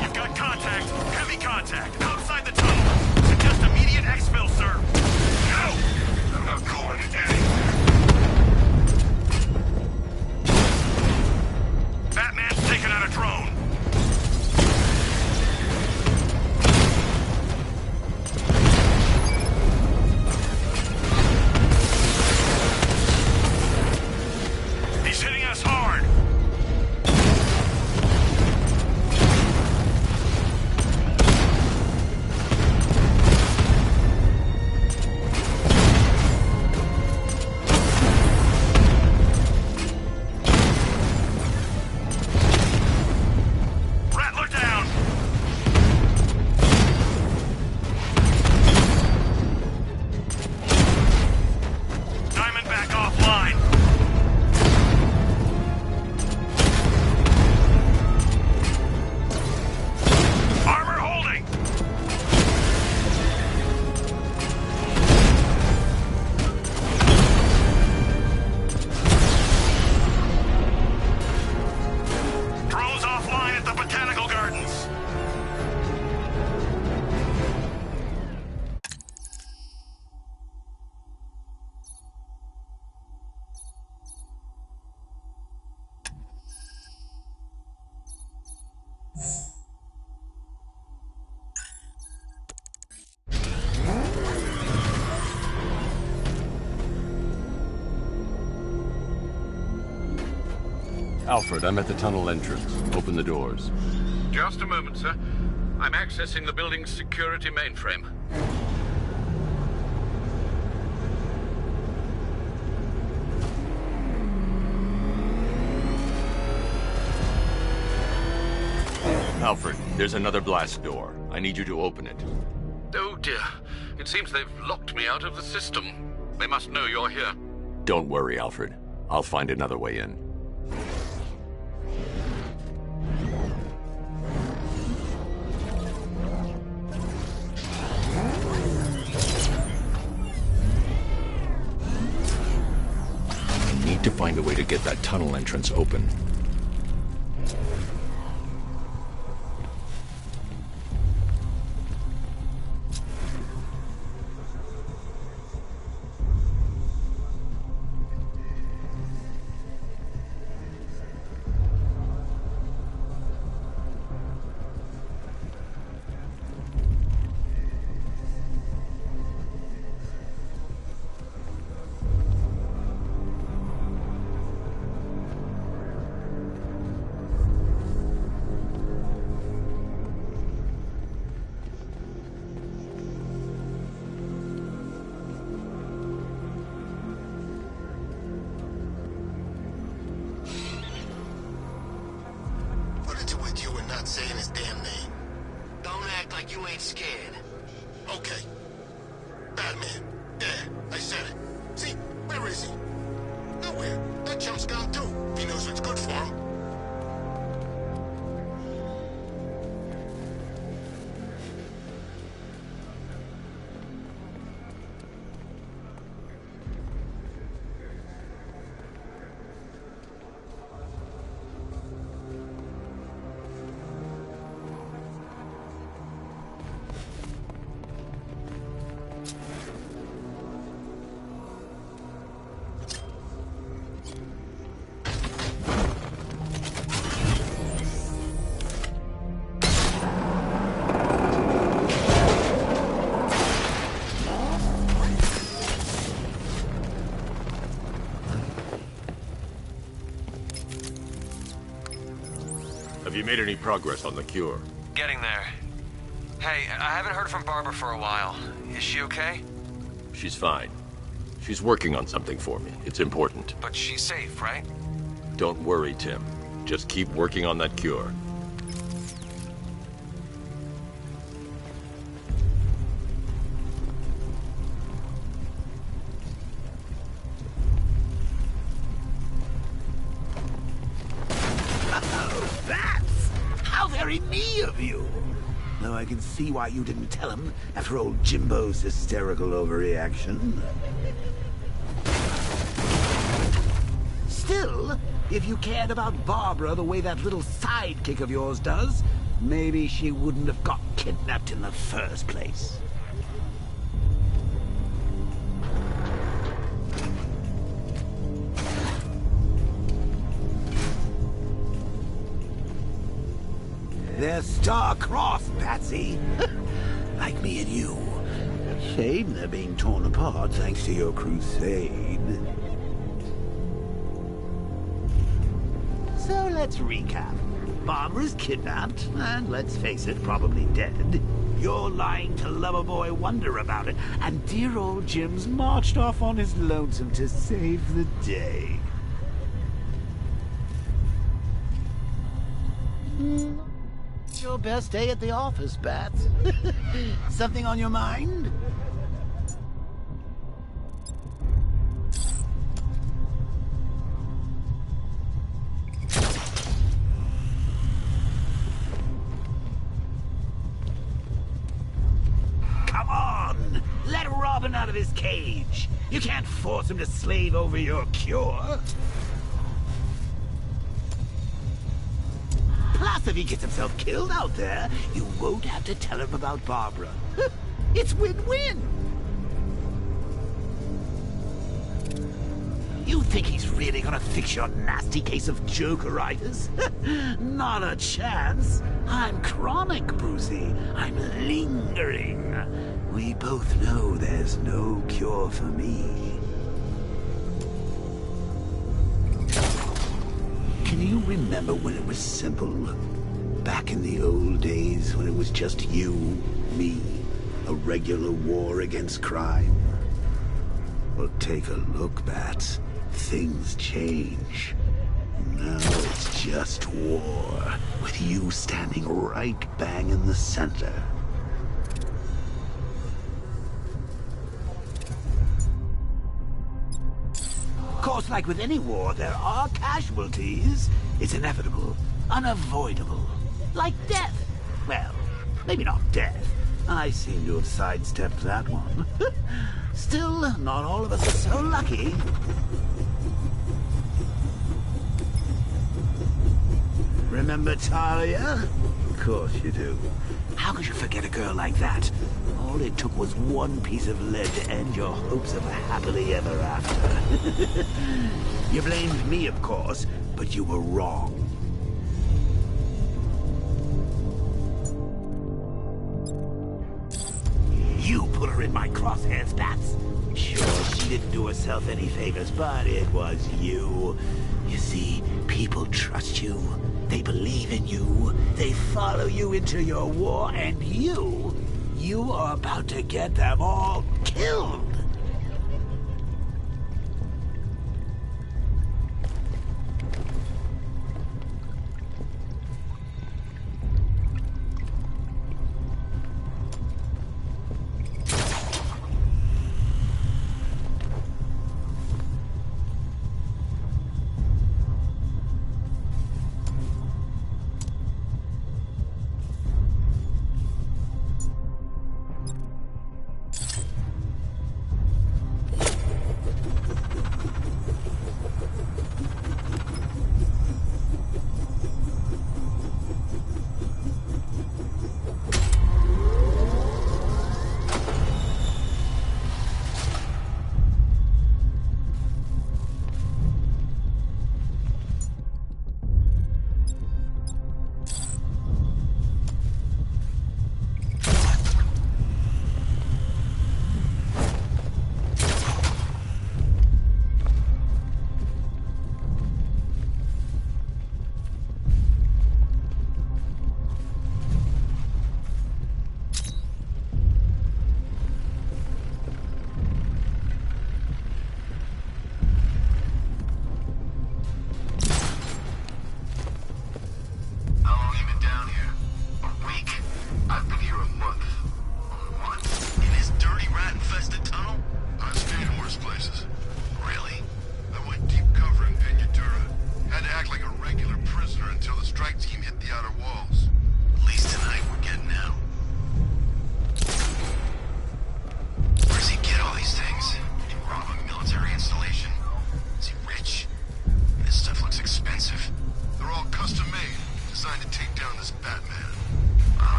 You've got contact. Heavy contact. Outside the tunnel. Suggest immediate exfil, sir. No! I'm not going anywhere. Batman's taken out a drone. He's hitting us hard. Rattler down. Diamondback offline. Armor holding. Drones offline at the Botanical Gardens. Alfred, I'm at the tunnel entrance. Open the doors. Just a moment, sir. I'm accessing the building's security mainframe. Alfred, there's another blast door. I need you to open it. Oh dear. It seems they've locked me out of the system. They must know you're here. Don't worry, Alfred. I'll find another way in. I need to find a way to get that tunnel entrance open. like you ain't scared. Okay. Batman. There, I said it. See, where is he? Nowhere. That jump's gone too. He knows what's good for him. Have you made any progress on the cure? Getting there. Hey, I haven't heard from Barbara for a while. Is she okay? She's fine. She's working on something for me. It's important. But she's safe, right? Don't worry, Tim. Just keep working on that cure. Very me of you. Though I can see why you didn't tell him after old Jimbo's hysterical overreaction. Still, if you cared about Barbara the way that little sidekick of yours does, maybe she wouldn't have got kidnapped in the first place. They're star-crossed, Patsy. Like me and you. Shame they're being torn apart thanks to your crusade. So let's recap. Barbara's kidnapped, and let's face it, probably dead. You're lying to Loverboy Wonder about it, and dear old Jim's marched off on his lonesome to save the day. Your best day at the office, Bats. Something on your mind? Come on! Let Robin out of his cage! You can't force him to slave over your cure! Plus, if he gets himself killed out there, you won't have to tell him about Barbara. It's win-win! You think he's really gonna fix your nasty case of Jokeritis? Not a chance. I'm chronic, Brucey. I'm lingering. We both know there's no cure for me. Can you remember when it was simple? Back in the old days when it was just you, me, a regular war against crime? Well, take a look, Bats. Things change. Now it's just war, with you standing right bang in the center. Of course, like with any war, there are casualties. It's inevitable, unavoidable. Like death. Well, maybe not death. I seem to have sidestepped that one. Still, not all of us are so lucky. Remember Talia? Of course you do. How could you forget a girl like that? All it took was one piece of lead to end your hopes of a happily ever after. You blamed me, of course, but you were wrong. You put her in my crosshairs, Bats. Sure, she didn't do herself any favors, but it was you. You see, people trust you. They believe in you. They follow you into your war, and you are about to get them all killed.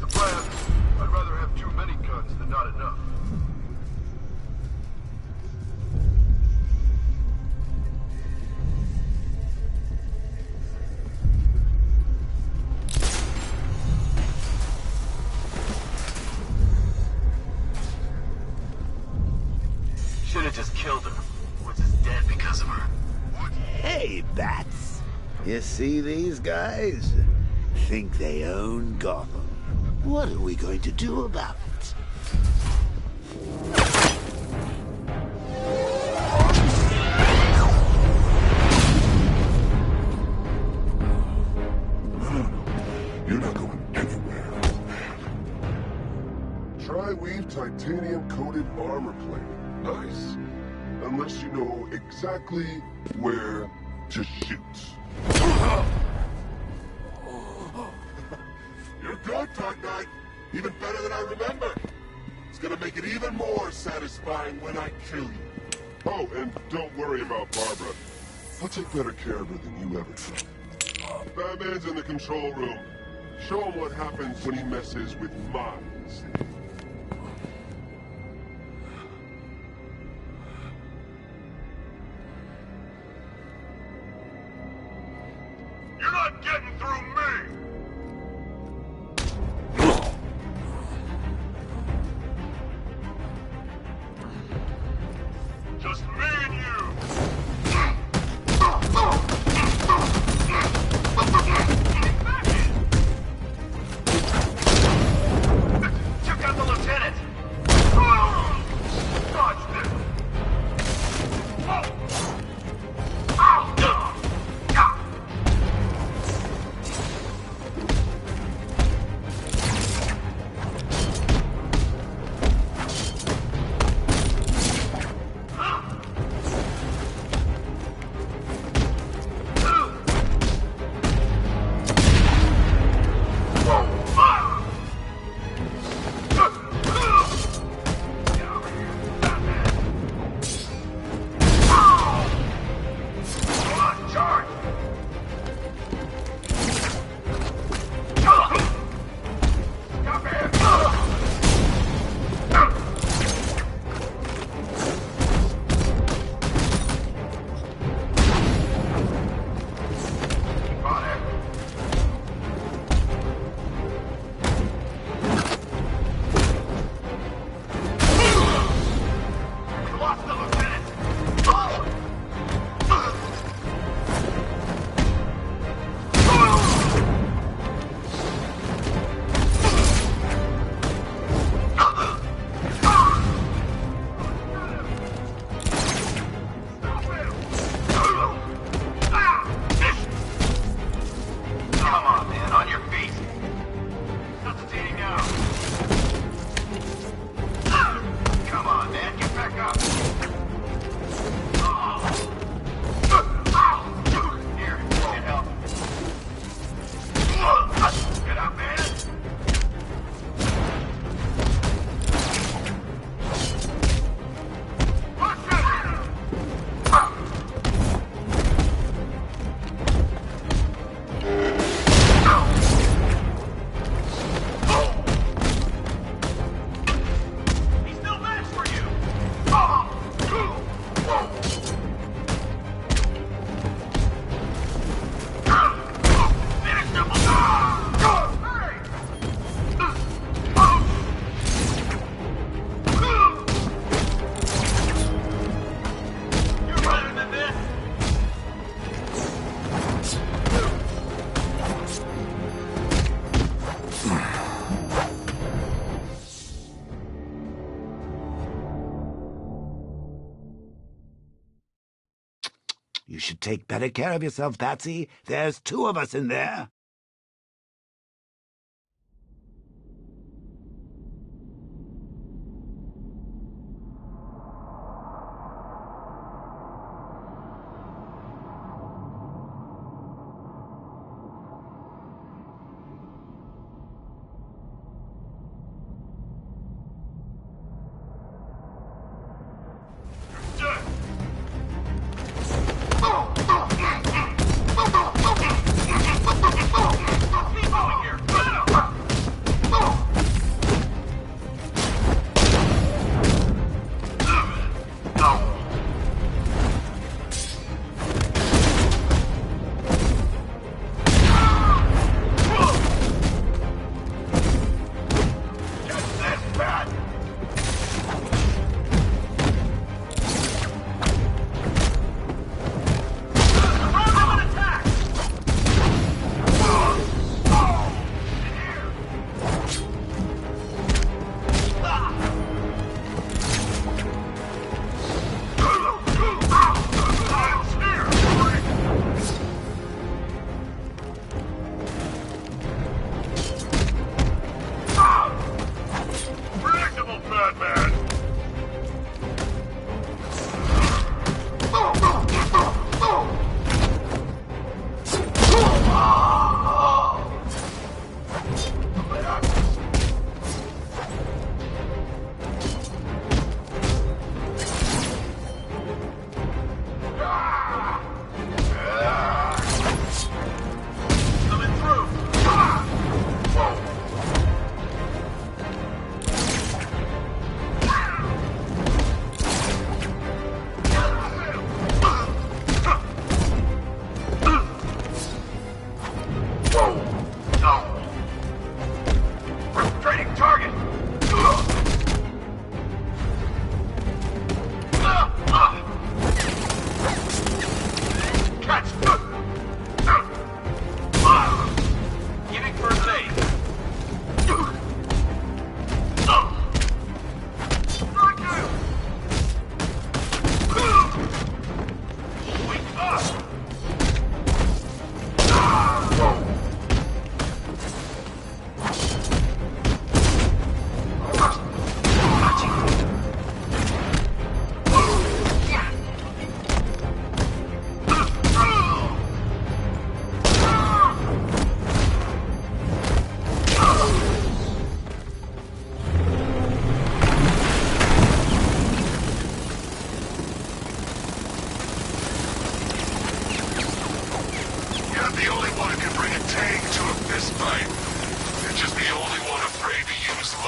the plan. I'd rather have too many guns than not enough. Should've just killed her. We're just dead because of her. Hey, Bats. You see these guys? Think they own Gotham. What are we going to do about it? You're not going anywhere. Tri-weave titanium-coated armor plate. Nice. Unless you know exactly where to shoot. You're good, Dark Knight. Even better than I remember. It's gonna make it even more satisfying when I kill you. Oh, and don't worry about Barbara. I'll take better care of her than you ever did. Batman's in the control room. Show him what happens when he messes with minds. You're not getting through me! Just me and you! Took out the lieutenant! Dodge this! You should take better care of yourself, Patsy. There's two of us in there.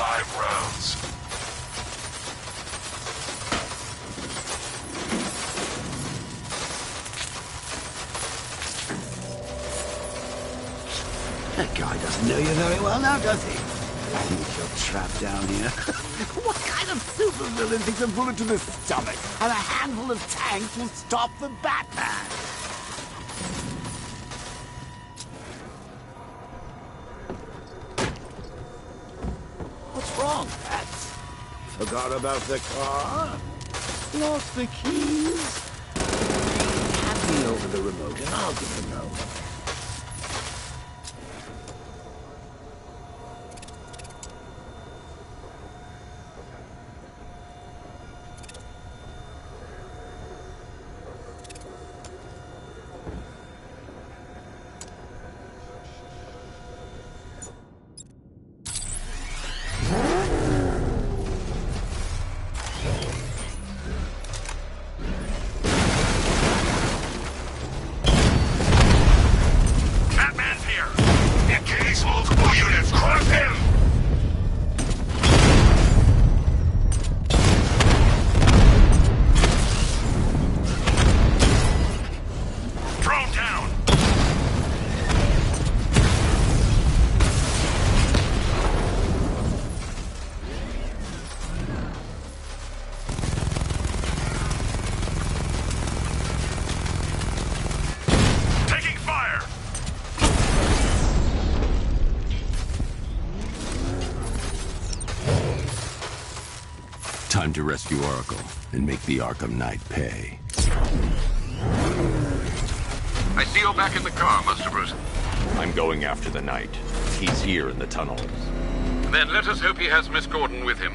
5 rounds. That guy doesn't know you very well now, does he? Think you're trapped down here? What kind of supervillain thinks a bullet to the stomach and a handful of tanks will stop the Batman? What's wrong, Bats? Forgot about the car? Lost the keys? Hand me over the remote and I'll give them no. Time to rescue Oracle and make the Arkham Knight pay. I see you're back in the car, Master Bruce. I'm going after the Knight. He's here in the tunnels. Then let us hope he has Miss Gordon with him.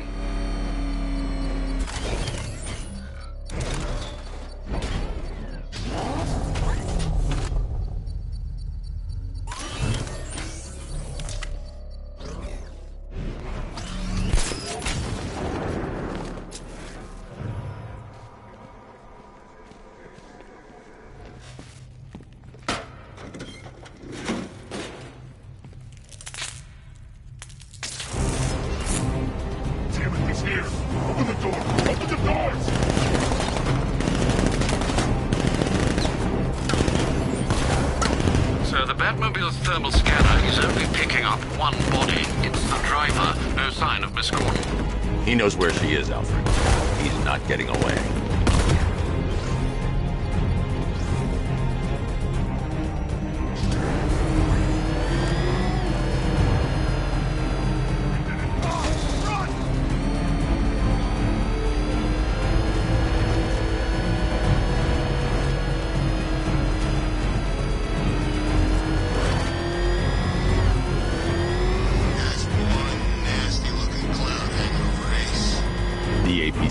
Thermal scanner is only picking up one body. It's the driver. No sign of Miss Gordon. He knows where she is, Alfred. He's not getting away.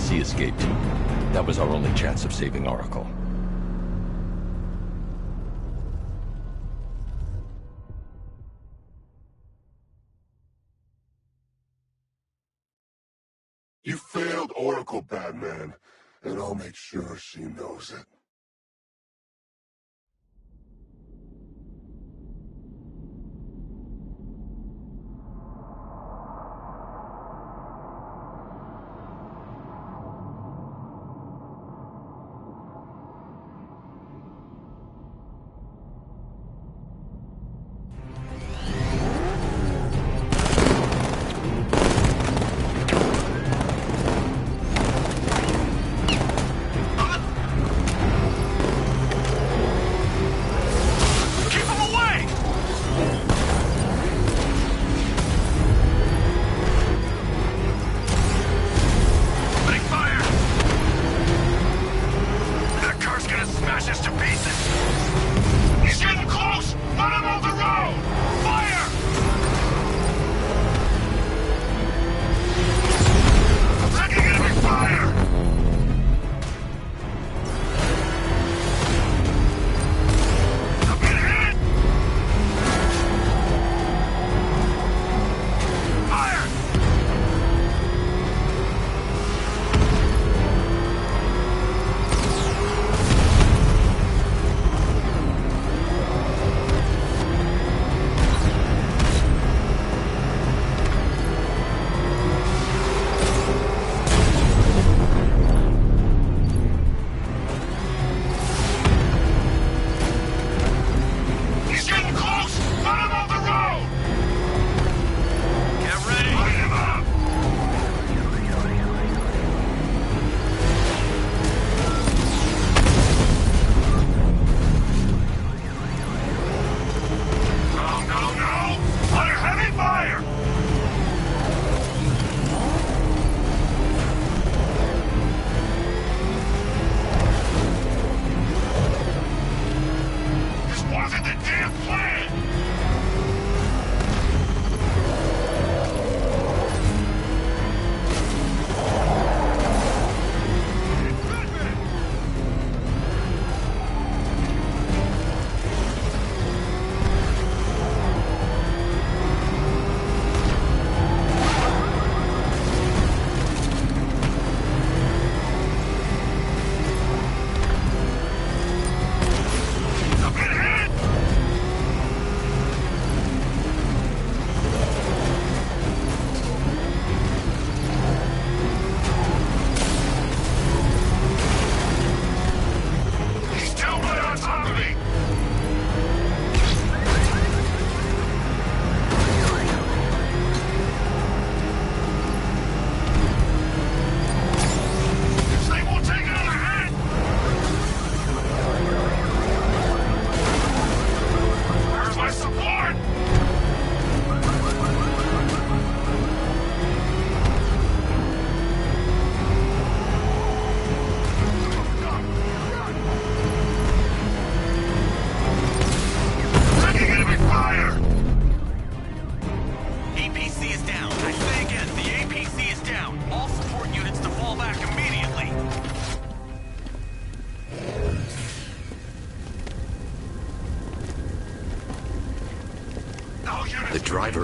Escaped. That was our only chance of saving Oracle. You failed Oracle, Batman, and I'll make sure she knows it.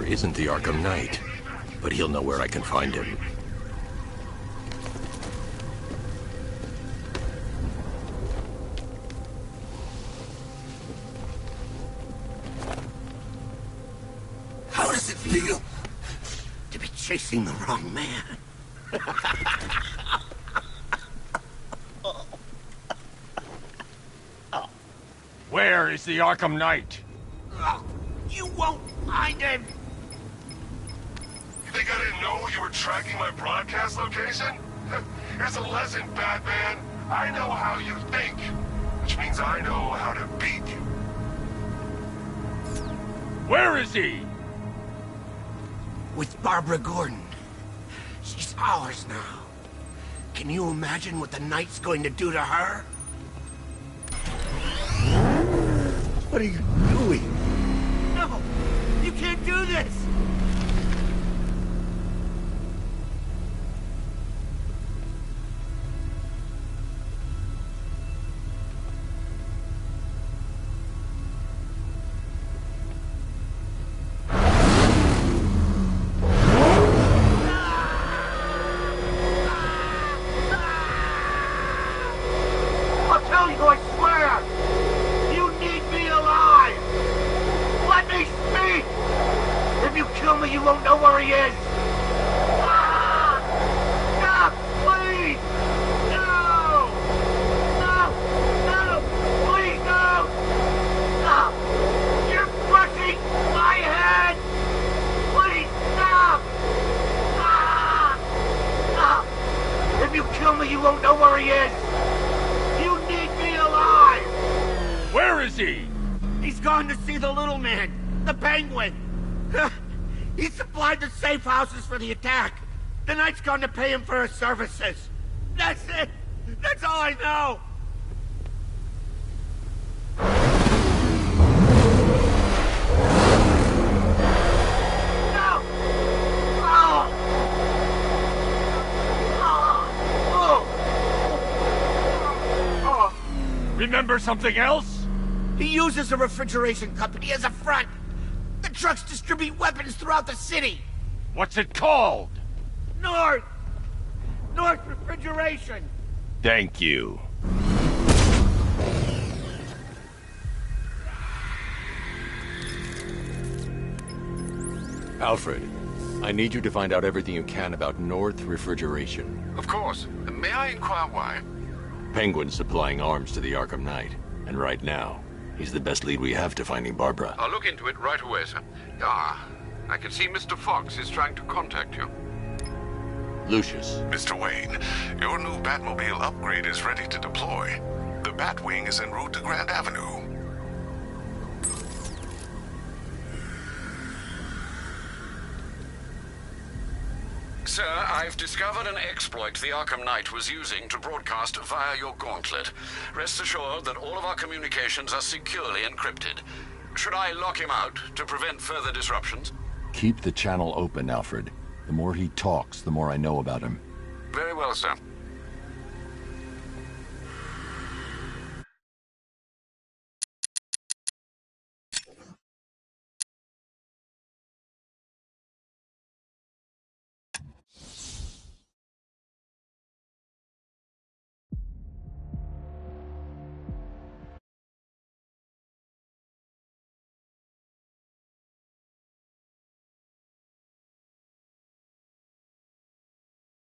Chamber isn't the Arkham Knight, but he'll know where I can find him. How does it feel to be chasing the wrong man? Where is the Arkham Knight? You won't find him! You think I didn't know you were tracking my broadcast location? Here's a lesson, Batman. I know how you think, which means I know how to beat you. Where is he? With Barbara Gordon. She's ours now. Can you imagine what the Knight's going to do to her? What are you doing? No! You can't do this! I'll tell you, I swear! You need me alive! Let me speak! If you kill me, you won't know where he is! Ah! Stop! Please! No! No! No! Please, no! Stop! You're crushing my head! Please, stop! Ah! Stop! If you kill me, you won't know where he is! You need me alive! Where is he? He's gone to see the little man, the Penguin. He supplied the safe houses for the attack. The Knight's gone to pay him for his services. That's it. That's all I know. No! Oh! Oh! Remember something else? He uses a refrigeration company as a front. The trucks distribute weapons throughout the city. What's it called? North Refrigeration. Thank you. Alfred, I need you to find out everything you can about North Refrigeration. Of course. May I inquire why? Penguin's supplying arms to the Arkham Knight, and right now, he's the best lead we have to finding Barbara. I'll look into it right away, sir. Ah, I can see Mr. Fox is trying to contact you. Lucius. Mr. Wayne, your new Batmobile upgrade is ready to deploy. The Batwing is en route to Grand Avenue. Sir, I've discovered an exploit the Arkham Knight was using to broadcast via your gauntlet. Rest assured that all of our communications are securely encrypted. Should I lock him out to prevent further disruptions? Keep the channel open, Alfred. The more he talks, the more I know about him. Very well, sir.